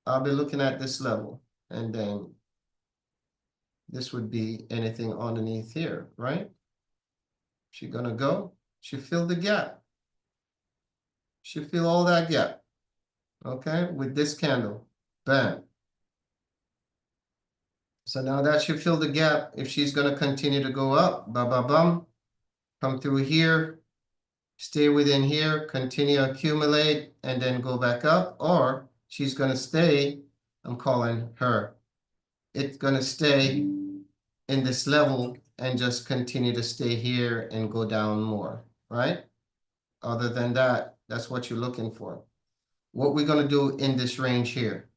I'll be looking at this level, and then this would be anything underneath here, right? She gonna go. She filled the gap. She fill all that gap, okay, with this candle. Bam. So now that should fill the gap. If she's gonna continue to go up, bam, bam, bam, come through here, stay within here, continue accumulate, and then go back up, or she's gonna stay, I'm calling her. It's gonna stay in this level and just continue to stay here and go down more, right? Other than that, that's what you're looking for. What we're gonna do in this range here?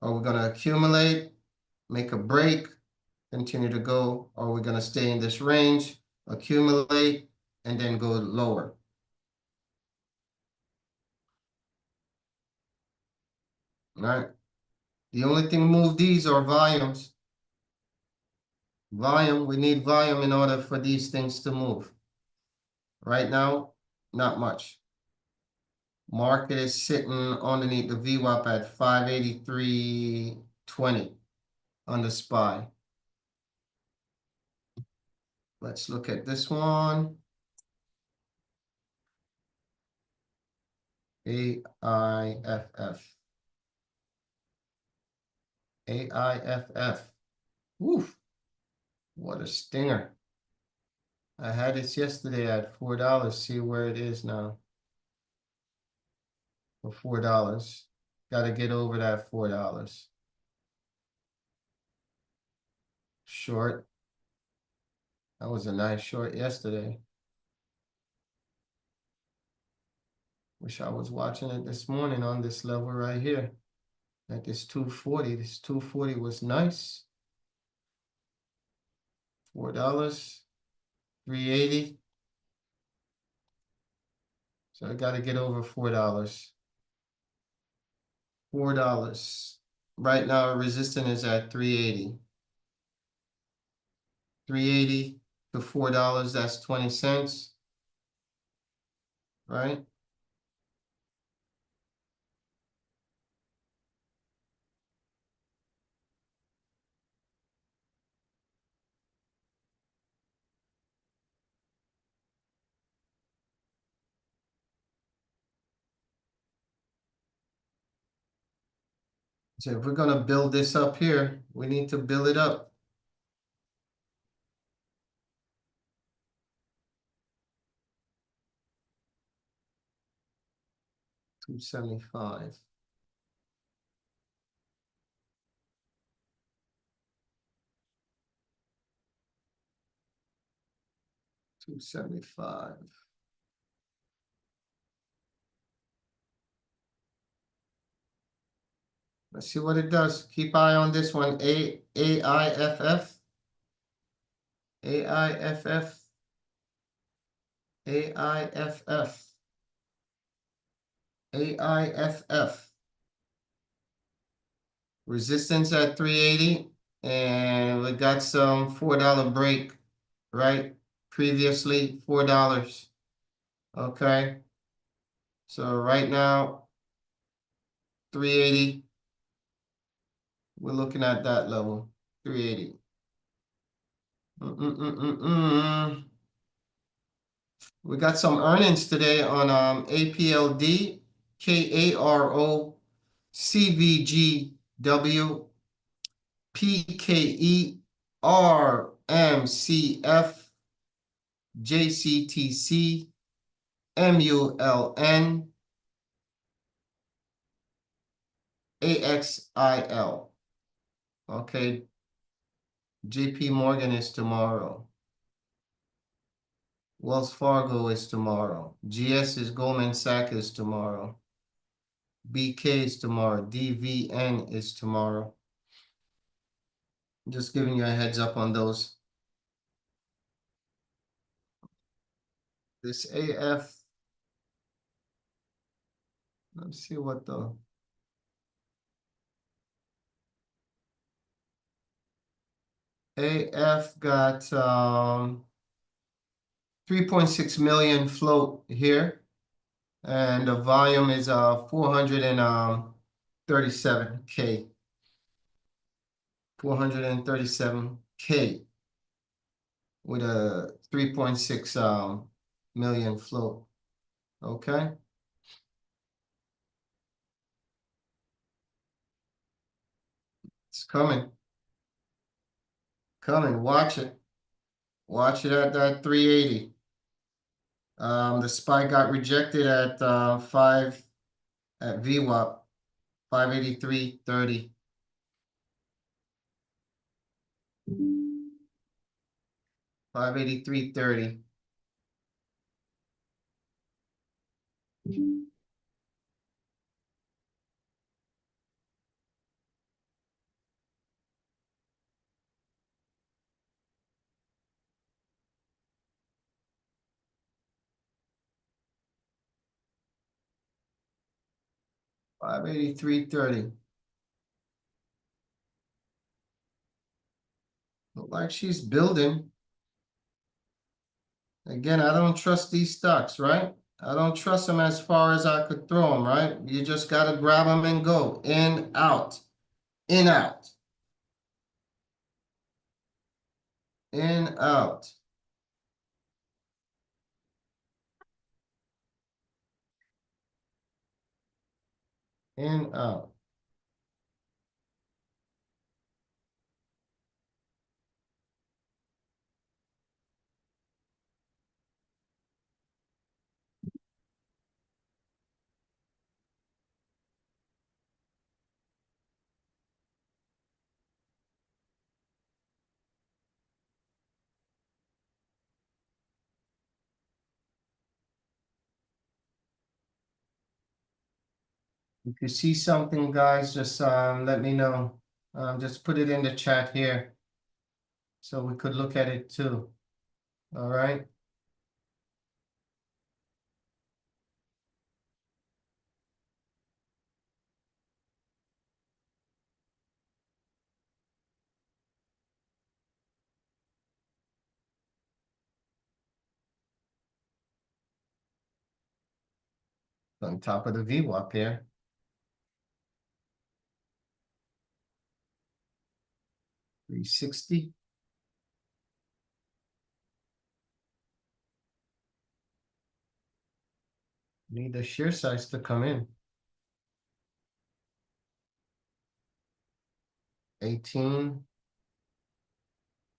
Are we gonna accumulate, make a break, continue to go, or we're gonna stay in this range, accumulate, and then go lower? All right. The only thing move these are volumes. Volume, we need volume in order for these things to move. Right now, not much. Market is sitting underneath the VWAP at 583.20 on the SPY. Let's look at this one. AIFF. AIFF. Woof. What a stinger. I had this yesterday at $4. See where it is now. For $4. Got to get over that $4. Short. That was a nice short yesterday. Wish I was watching it this morning on this level right here. At this 240. This 240 was nice. $4. 380. So I got to get over $4. $4. Right now, resistance is at 380. 380 to $4, that's 20 cents, right? So if we're gonna build this up here, we need to build it up. $275. $275. Let's see what it does. Keep eye on this one. AIFF. AIFF. AIFF. AIFF. Resistance at 380. And we got some $4 break, right? Previously, $4. Okay. So right now, 380. We're looking at that level, 380. We got some earnings today on APLD, KARO, CVGW, PKE, RMCF, JCTC, MULN, AXIL. Okay, JP Morgan is tomorrow. Wells Fargo is tomorrow. GS is Goldman Sachs is tomorrow. BK is tomorrow. DVN is tomorrow. Just giving you a heads up on those. This AF, let's see what the AF got 3.6 million float here, and the volume is 437K. 437K with a 3.6 million float. Okay. It's coming. Coming. Watch it. Watch it at that 380. The SPY got rejected at 5 at VWAP, 583.30. 583.30. 583.30. Look like she's building. Again, I don't trust these stocks, right? I don't trust them as far as I could throw them, right? You just got to grab them and go. In, out. In, out. In, out. In, out. If you see something, guys, just let me know. Just put it in the chat here so we could look at it too. All right. On top of the VWAP here. 360. Need the shear size to come in. 18.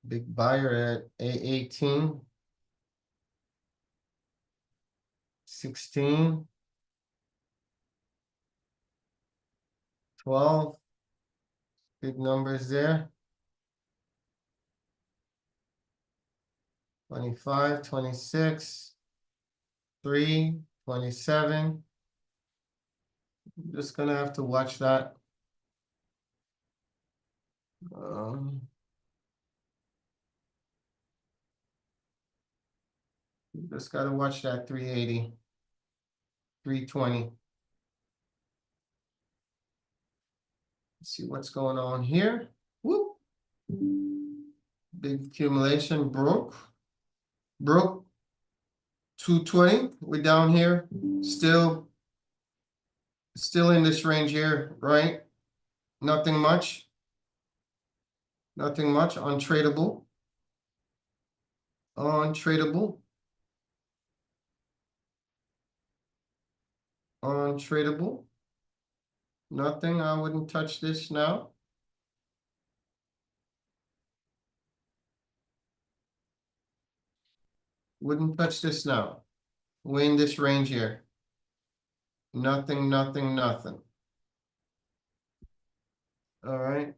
Big buyer at A18. 16. 12. Big numbers there. 25, 26. 3, 27. I'm just gonna have to watch that. Just gotta watch that 380. 320. See what's going on here. Whoop. Big accumulation broke. Broke 220. We're down here. Still in this range here, right? Nothing much. Nothing much. Untradeable. Untradeable. Untradeable. Nothing. I wouldn't touch this now. Wouldn't touch this now. We're in this range here. Nothing, nothing, nothing. All right.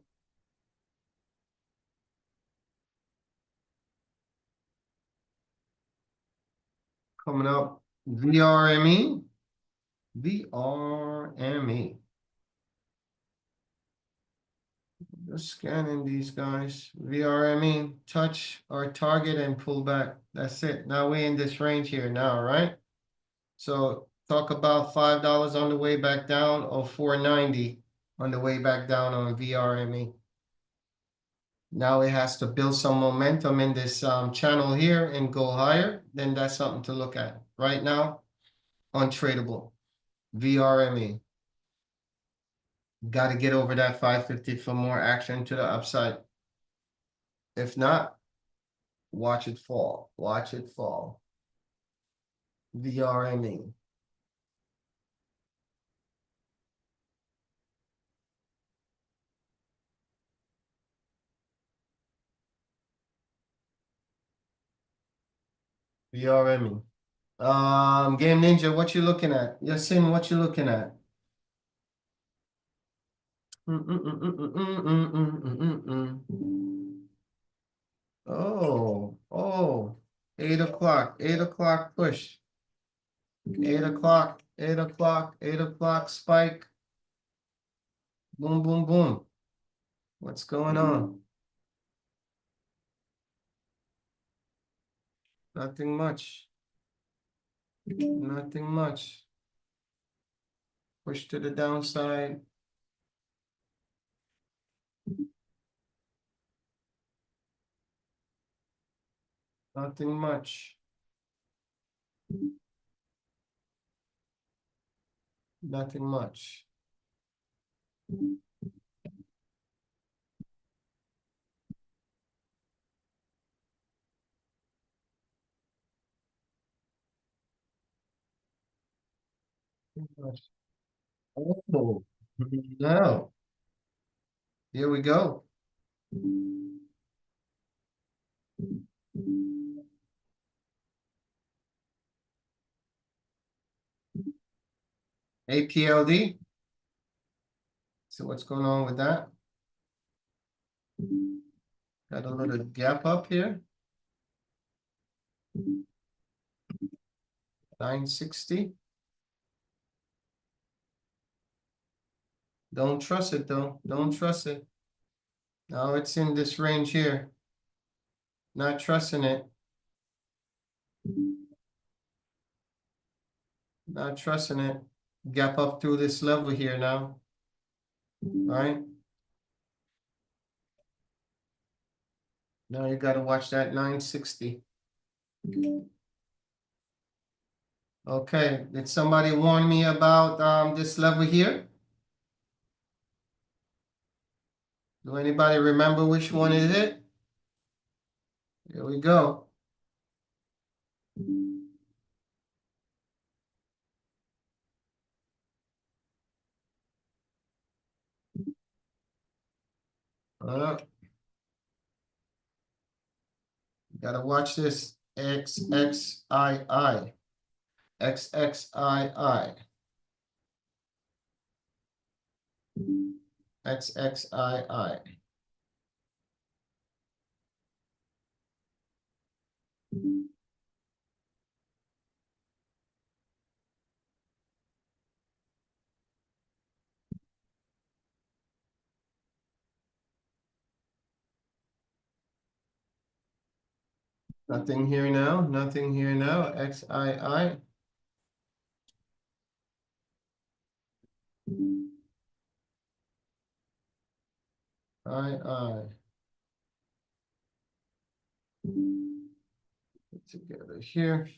Coming up, VRME. VRME. Just scanning these guys. VRME, touch our target and pull back. That's it. Now we're in this range here now, right? So talk about $5 on the way back down or 490 on the way back down on VRME. Now it has to build some momentum in this channel here and go higher. Then that's something to look at. Right now, untradeable. VRME. Got to get over that 550 for more action to the upside. If not, watch it fall. Watch it fall. VRME. VRME. Game Ninja, what you looking at? Yasin, what you looking at? Oh, 8 o'clock, 8 o'clock push. 8 o'clock, 8 o'clock, 8 o'clock spike. Boom, boom, boom. What's going on? Nothing much. Nothing much. Push to the downside. Nothing much. Nothing much. Oh, no. Here we go. APLD. So what's going on with that? Got a little gap up here. 960. Don't trust it though. Don't trust it. Now it's in this range here. Not trusting it. Not trusting it. Gap up through this level here now. Right? Now you got to watch that 960. Okay. Did somebody warn me about this level here? Do anybody remember which one is it? Here we go. Gotta watch this XXII. XXII. XXII. Nothing here now. Nothing here now. XII. II. Put together here.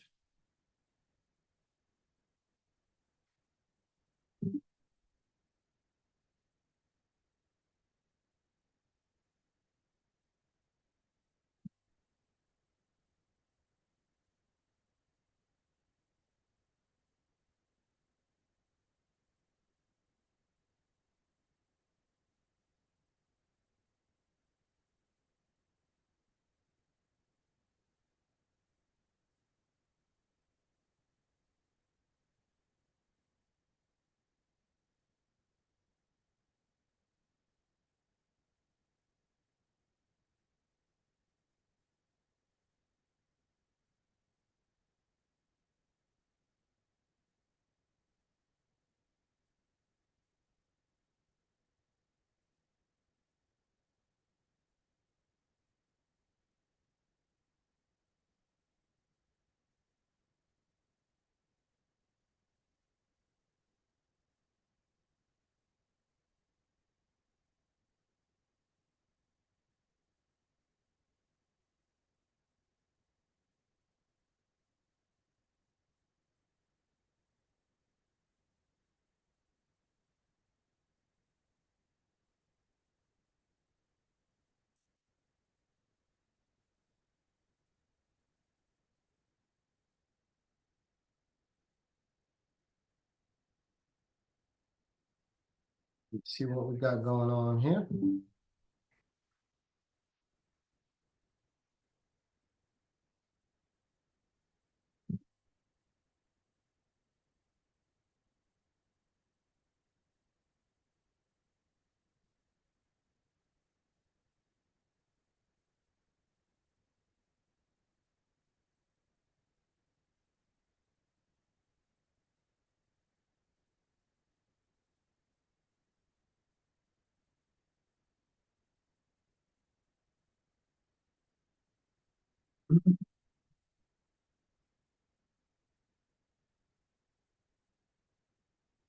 Let's see what we got going on here.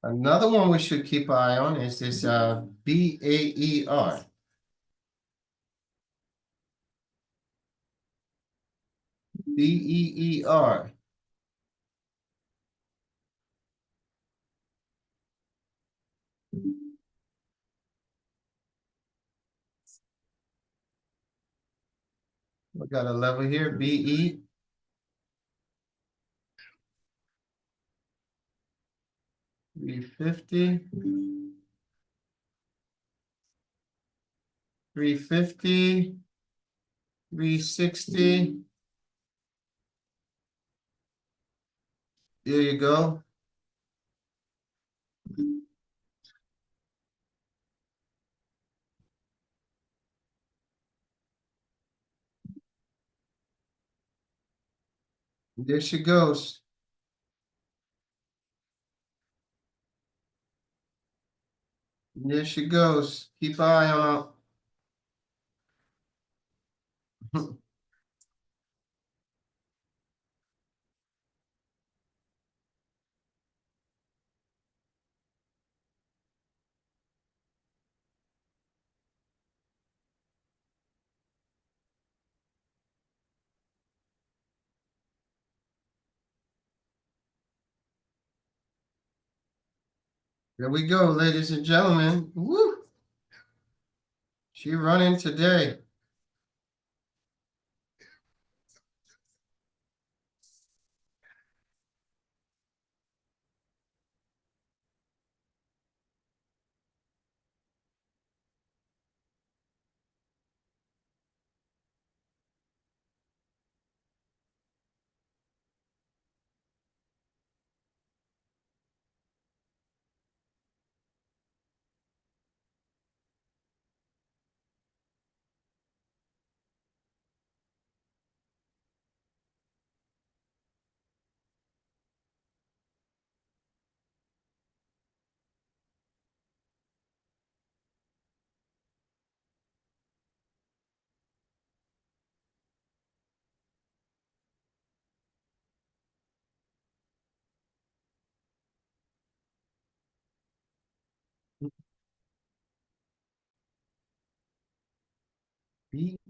Another one we should keep an eye on is this BAER. BEER. We got a level here, BE 350, 350, 360. There you go. There she goes. There she goes. Keep an eye on her. Here we go, ladies and gentlemen. Woo! She running today.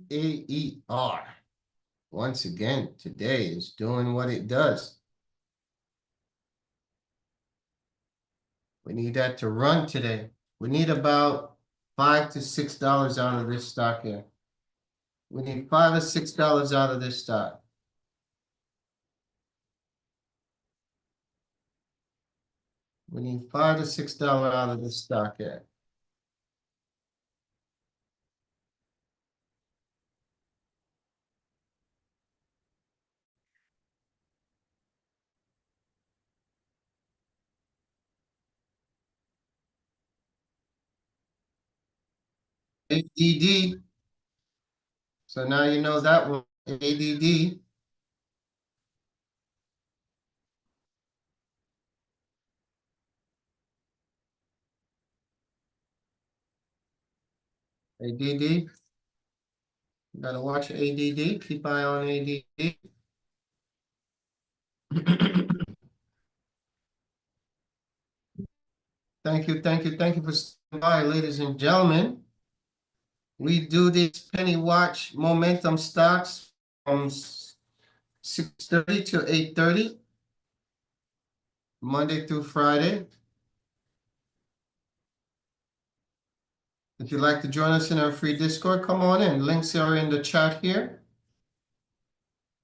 BAER. Once again, today is doing what it does. We need that to run today. We need about $5 to $6 out of this stock here. We need $5 or $6 out of this stock. We need $5 to $6 out of this stock here. ADD. So now you know that one. ADD. ADD. Gotta watch ADD. Keep eye on ADD. Thank you, thank you, thank you for stopping by, ladies and gentlemen. We do these penny watch momentum stocks from 6:30 to 8:30, Monday through Friday. If you'd like to join us in our free Discord, come on in. Links are in the chat here.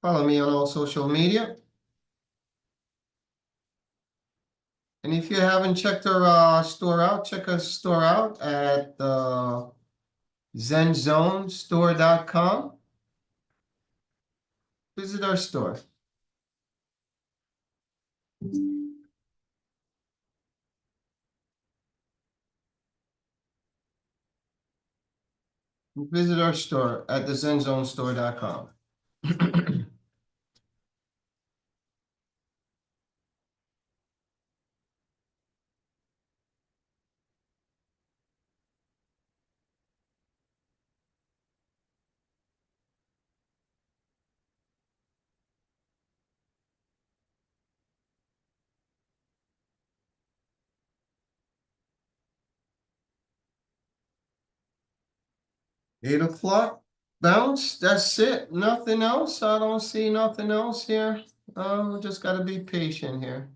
Follow me on all social media. And if you haven't checked our store out, check our store out at ZenZoneStore.com. Visit our store. Visit our store at thezenzonestore.com. 8 o'clock bounce. That's it. Nothing else. I don't see nothing else here. We just got to be patient here.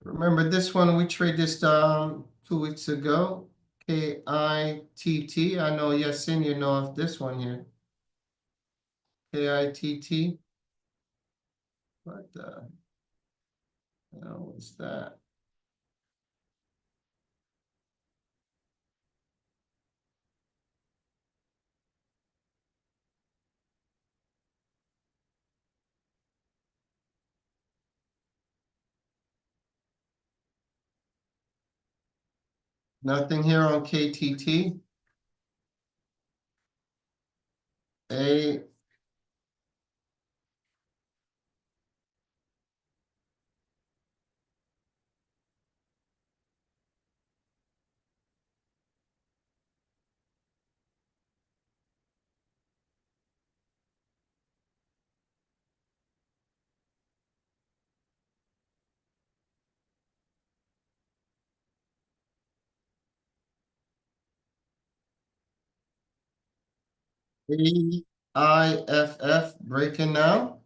Remember this one, we traded this 2 weeks ago. KITT. I know Yasin, you know of this one here. KITT. What the hell was that? Nothing here on KTT. A AIFF breaking now.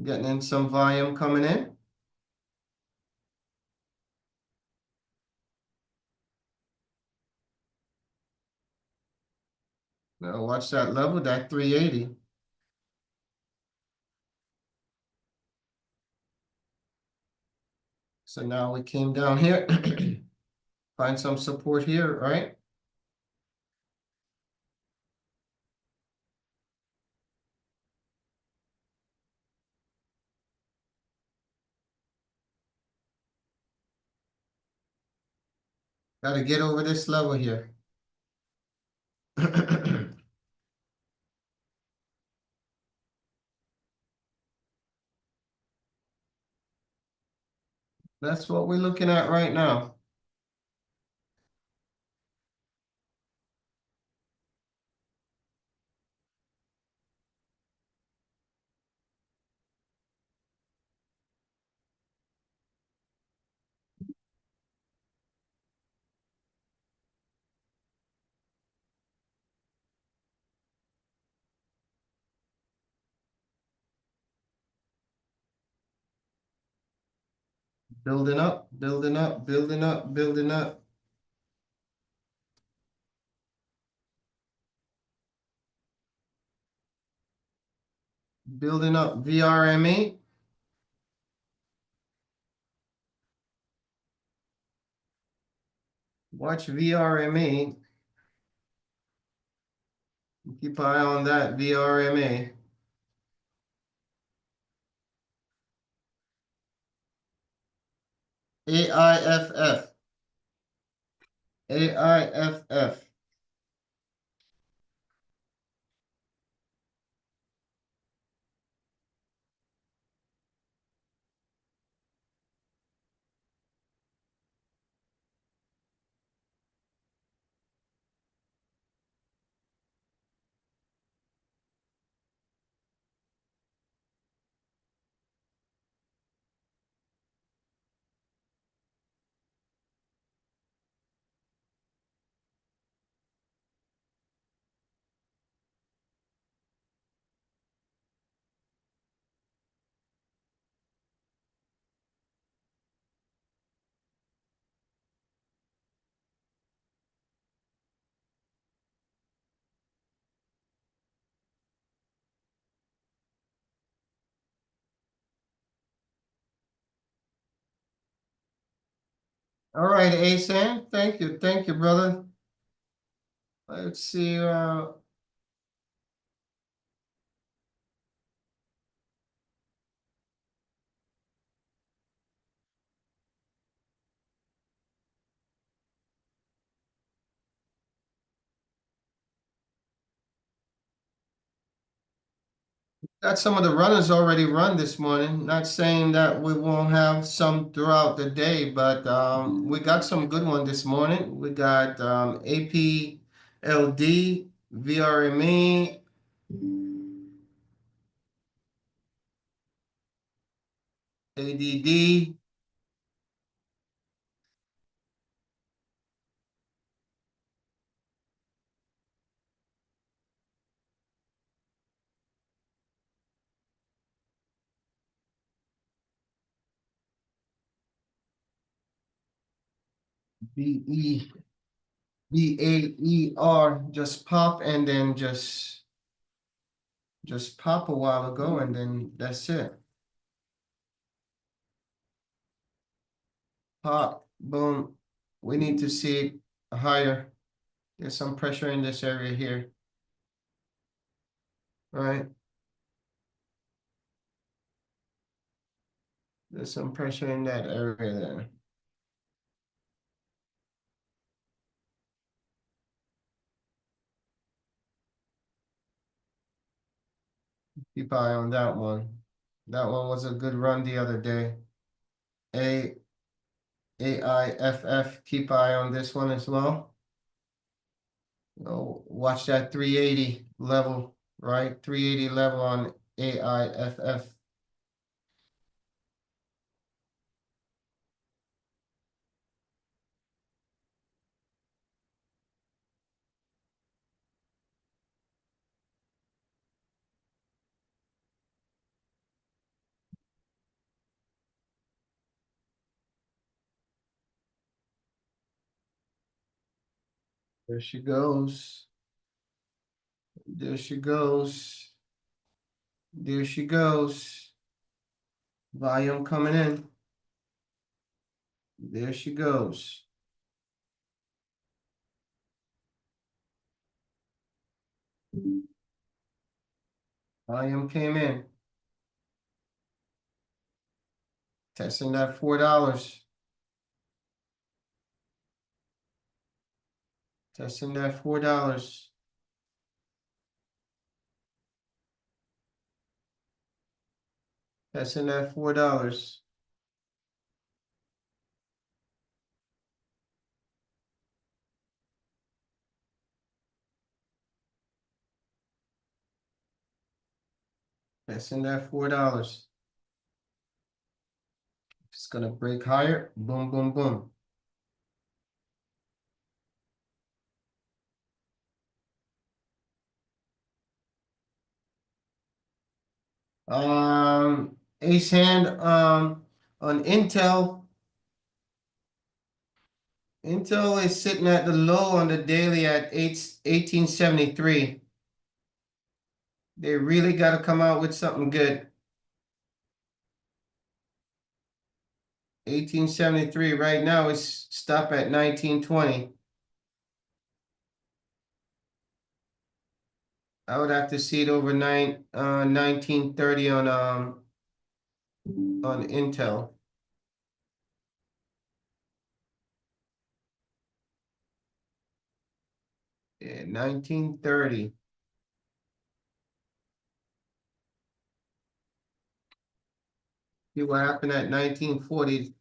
Getting in some volume coming in. Now watch that level, that 380. So now we came down here. Find some support here, right? Got to get over this level here. That's what we're looking at right now. Building up, building up, building up, building up. Building up VRME. Watch VRME. Keep an eye on that VRMA. AIFF. AIFF. All right, ASAN. Thank you. Thank you, brother. Let's see. Got some of the runners already run this morning. Not saying that we won't have some throughout the day, but we got some good one this morning. We got APLD, VRME, ADD, B-E, B-A-E-R, just pop and then just pop a while ago and then that's it. Pop, boom. We need to see it higher. There's some pressure in this area here, right? There's some pressure in that area there. Keep eye on that one. That one was a good run the other day. A AIFF, keep eye on this one as well. Oh, watch that 380 level, right? 380 level on AIFF. There she goes. There she goes. There she goes. Volume coming in. There she goes. Volume came in. Testing that $4. Testing that $4. Testing that $4. Testing that $4. It's gonna break higher. Boom, boom, boom. Ace hand on Intel. Intel is sitting at the low on the daily at 1873. They really got to come out with something good. 1873 right now is stop at 1920. I would have to see it over 1930 on Intel. Yeah, 1930. See what happened at 1940.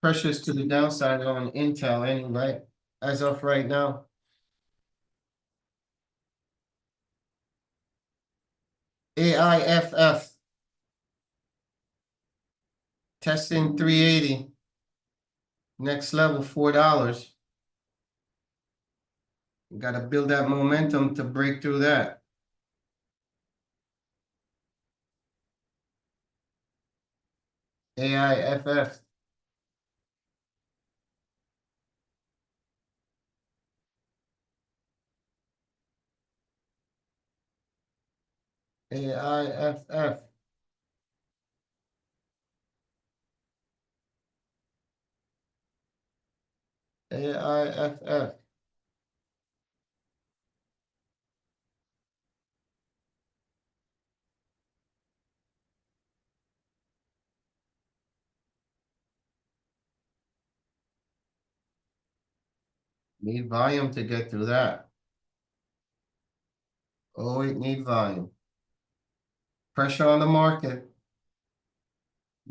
Pressures to the downside on Intel anyway, as of right now. AIFF testing 380. Next level $4. Got to build that momentum to break through that. AIFF. AIFF. AIFF. Need volume to get through that. Oh, it need volume. Pressure on the market.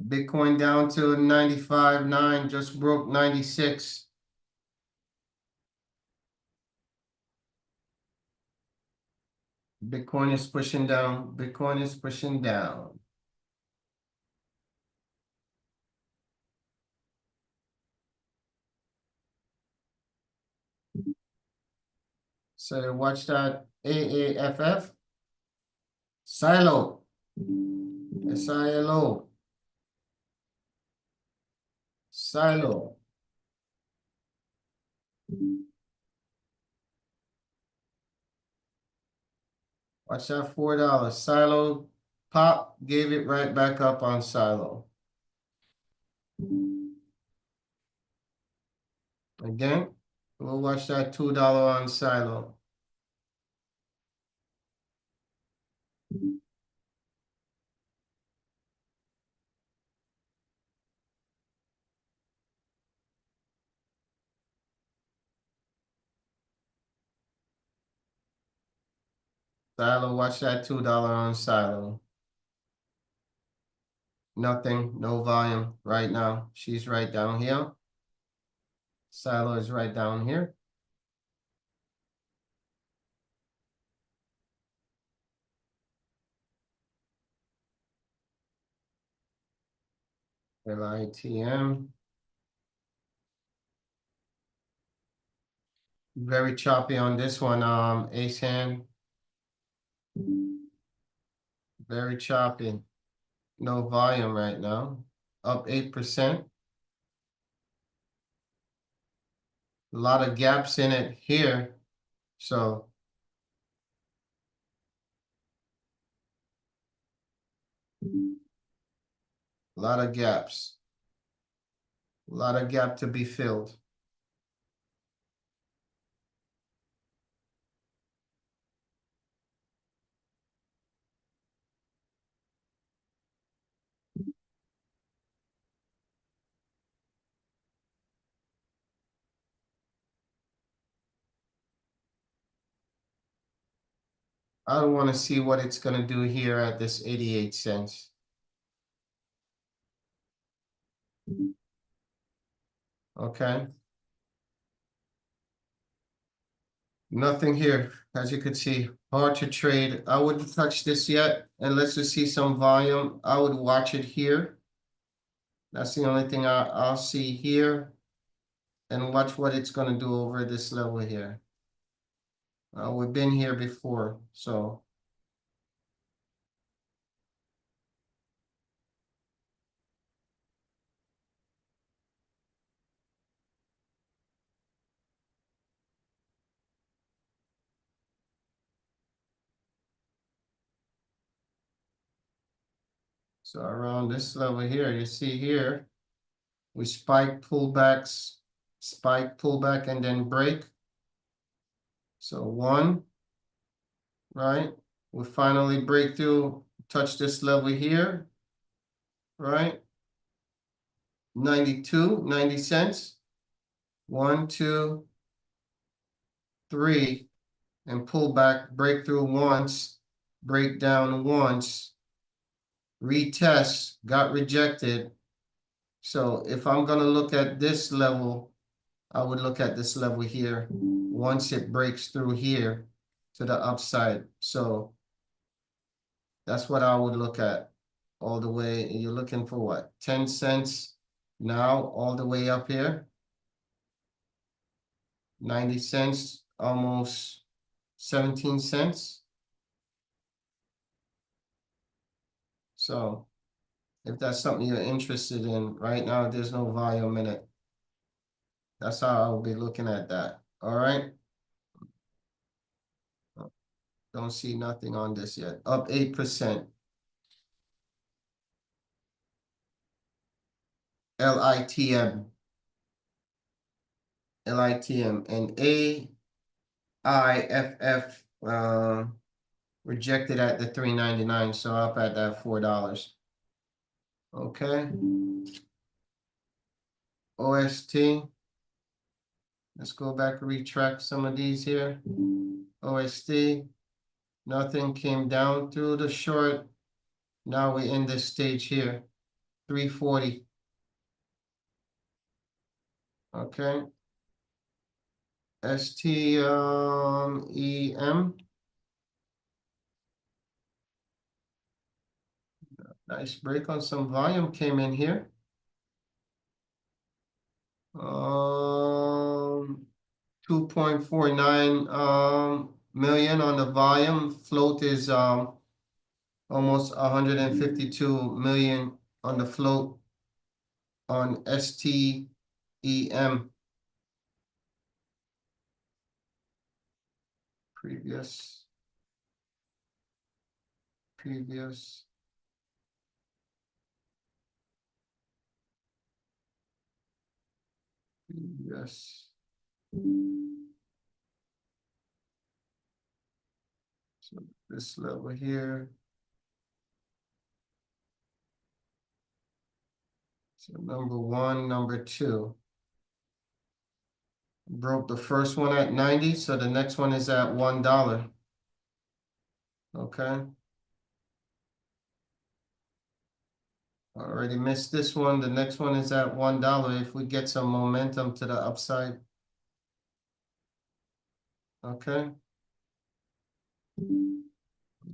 Bitcoin down to 95.9, just broke 96. Bitcoin is pushing down. Bitcoin is pushing down. So watch that AAFF. Silo. SILO. Silo. Watch that $4. Silo pop, gave it right back up on Silo. Again, we'll watch that $2 on Silo. Silo, watch that $2 on Silo. Nothing, no volume right now. She's right down here. Silo is right down here. LITM. Very choppy on this one, ace hand. Very choppy. No volume right now. Up 8%. A lot of gaps in it here. So a lot of gaps. A lot of gap to be filled. I don't want to see what it's going to do here at this 88 cents. Okay. Nothing here, as you could see, hard to trade. I wouldn't touch this yet, and let's just see some volume. I would watch it here. That's the only thing I'll see here, and watch what it's going to do over this level here. We've been here before, so. So around this level here, you see here, we spike pullbacks, spike pullback, and then break. So one, right? We finally break through, touch this level here, right? 90 cents. 1, 2, 3, and pull back, break through once, break down once, retest, got rejected. So if I'm gonna look at this level, I would look at this level here once it breaks through here to the upside. So that's what I would look at all the way. You're looking for what? 10 cents now, all the way up here. 90 cents, almost 17 cents. So if that's something you're interested in, right now there's no volume in it. That's how I'll be looking at that. All right. Don't see nothing on this yet. Up 8%. LITM. LITM and AIFF rejected at the 3.99, so up at that $4. Okay. OST. Let's go back and retract some of these here. OST. Nothing came down through the short. Now we're in this stage here. 340. Okay. STEM. Nice break on some volume came in here. 2.49 million on the volume. Float is almost 152 million on the float on STEM. Previous, previous. Yes. So this level here. So number one, number two. Broke the first one at 90, so the next one is at $1. Okay. Already missed this one. The next one is at $1 if we get some momentum to the upside. Okay.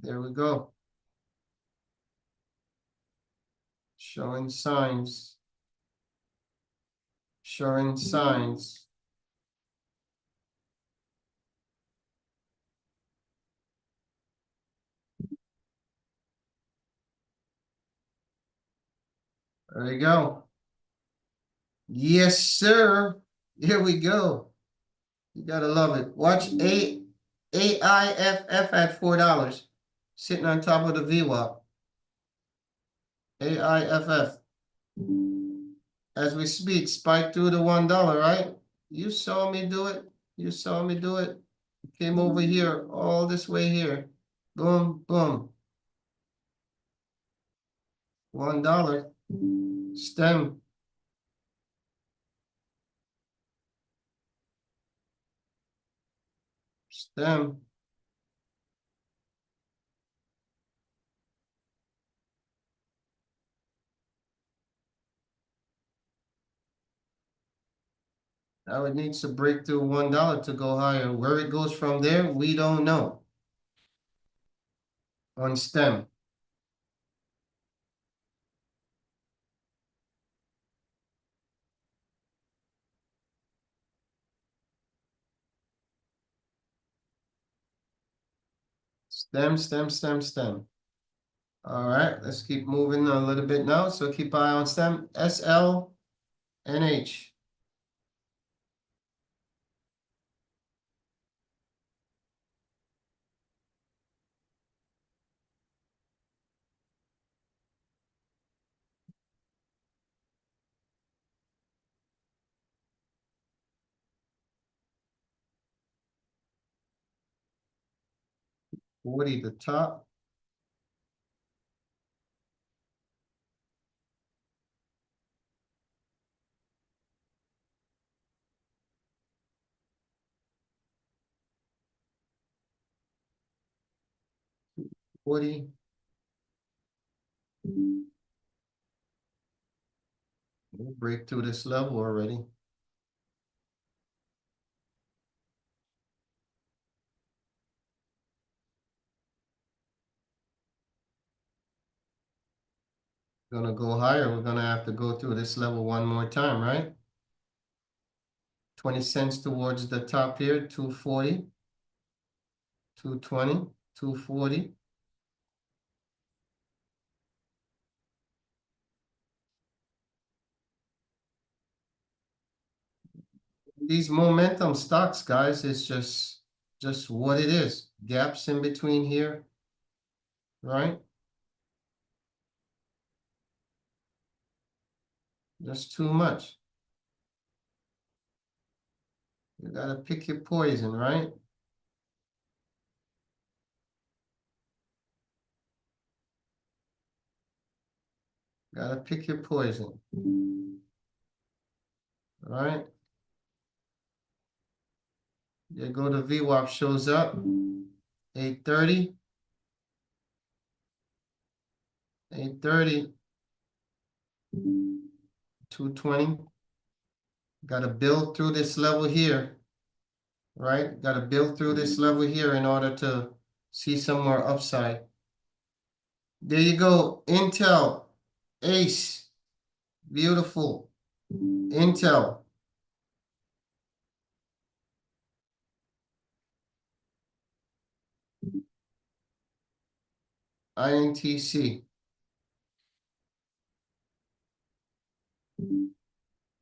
There we go. Showing signs. Showing signs. There you go. Yes, sir. Here we go. You gotta love it. Watch AIFF at $4. Sitting on top of the VWAP. AIFF. As we speak, spike through the $1, right? You saw me do it. You saw me do it. Came over here, all this way here. Boom, boom. $1. Stem. Stem. Now it needs to break through $1 to go higher. Where it goes from there, we don't know. On stem. Stem, stem, stem, stem. All right, let's keep moving a little bit now. So keep eye on stem. SLNH. Woody the top. Woody. We'll break through this level already. Gonna go higher. We're gonna have to go through this level one more time, right? 20 cents towards the top here, 240, 220, 240. These momentum stocks, guys, is just what it is. Gaps in between here, right? Just too much. You gotta pick your poison, right? Gotta pick your poison. All right? There go the VWAP shows up. 830. 830. 220. Gotta build through this level here. Right? Gotta build through this level here in order to see some more upside. There you go. Intel. Ace. Beautiful. Intel. INTC.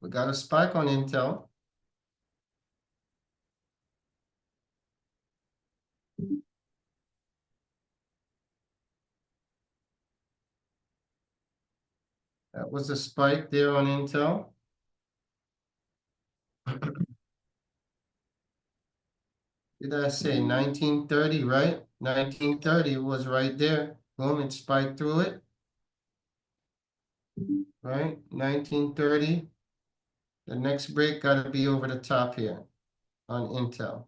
We got a spike on Intel. That was a spike there on Intel. Did I say 1930, right? 1930 was right there. Boom, it spiked through it. Right? 1930. The next break got to be over the top here on Intel.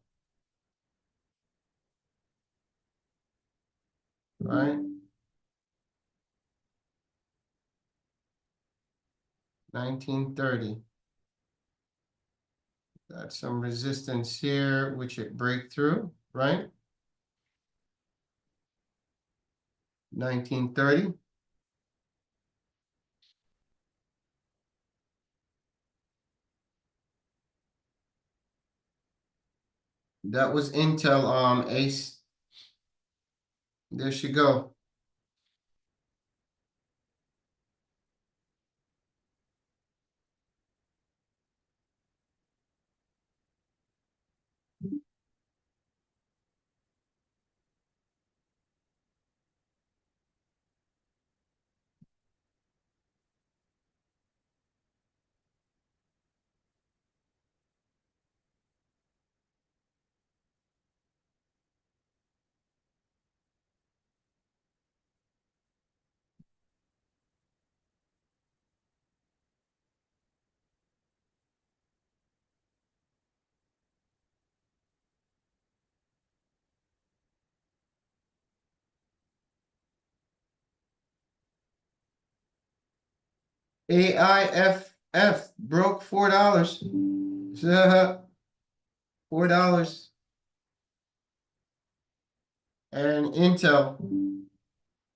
Right? 1930. Got some resistance here, which it break through, right? 1930. That was Intel, Ace. There she go. AIFF broke $4. $4. And Intel,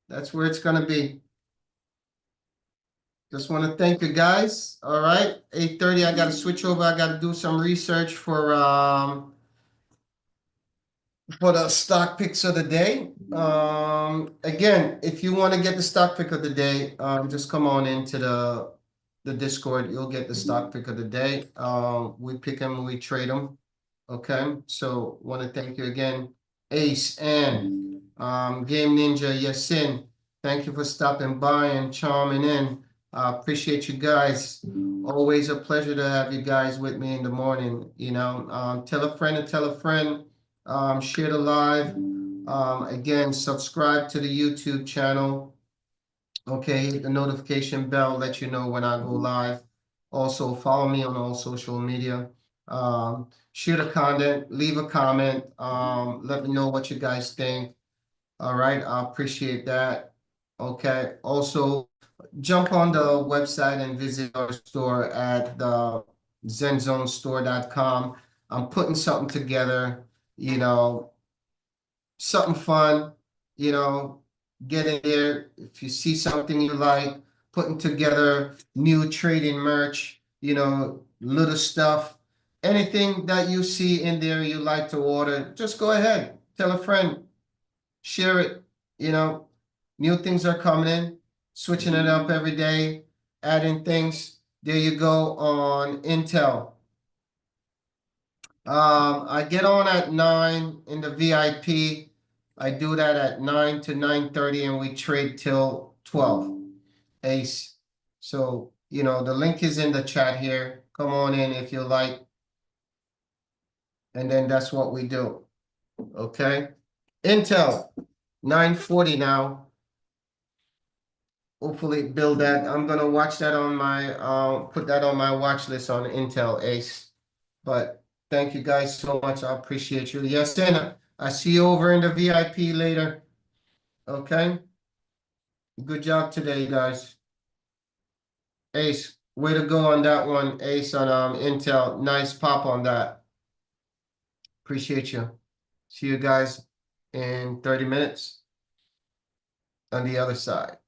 that's where it's gonna be. Just want to thank you guys. All right, 8:30. I got to switch over. I got to do some research for the stock picks of the day. Again, if you want to get the stock pick of the day, just come on into the Discord. You'll get the stock pick of the day. We pick them, we trade them. Okay, so want to thank you again, Ace and Game Ninja Yasin. Thank you for stopping by and chiming in. I appreciate you guys. Always a pleasure to have you guys with me in the morning. Tell a friend and tell a friend. Share the live. Again, subscribe to the YouTube channel. Okay, hit the notification bell, let you know when I go live. Also, follow me on all social media. Share the content, leave a comment. Let me know what you guys think. All right, I appreciate that. Okay, also jump on the website and visit our store at the zenzonestore.com. I'm putting something together, something fun, get in there. If you see something you like, putting together new trading merch, little stuff, anything that you see in there you like to order, just go ahead, tell a friend, share it, new things are coming in, switching it up every day, adding things. There you go on Intel. I get on at 9 in the VIP. I do that at 9 to 9:30 and we trade till 12. Ace. So, the link is in the chat here. Come on in if you like. And then that's what we do. Okay. Intel, 9:40 now. Hopefully build that. I'm gonna watch that on my put that on my watch list on Intel Ace. But thank you guys so much. I appreciate you. Yes, then I see you over in the VIP later. Okay. Good job today, guys. Ace, way to go on that one. Ace on Intel. Nice pop on that. Appreciate you. See you guys in 30 minutes on the other side.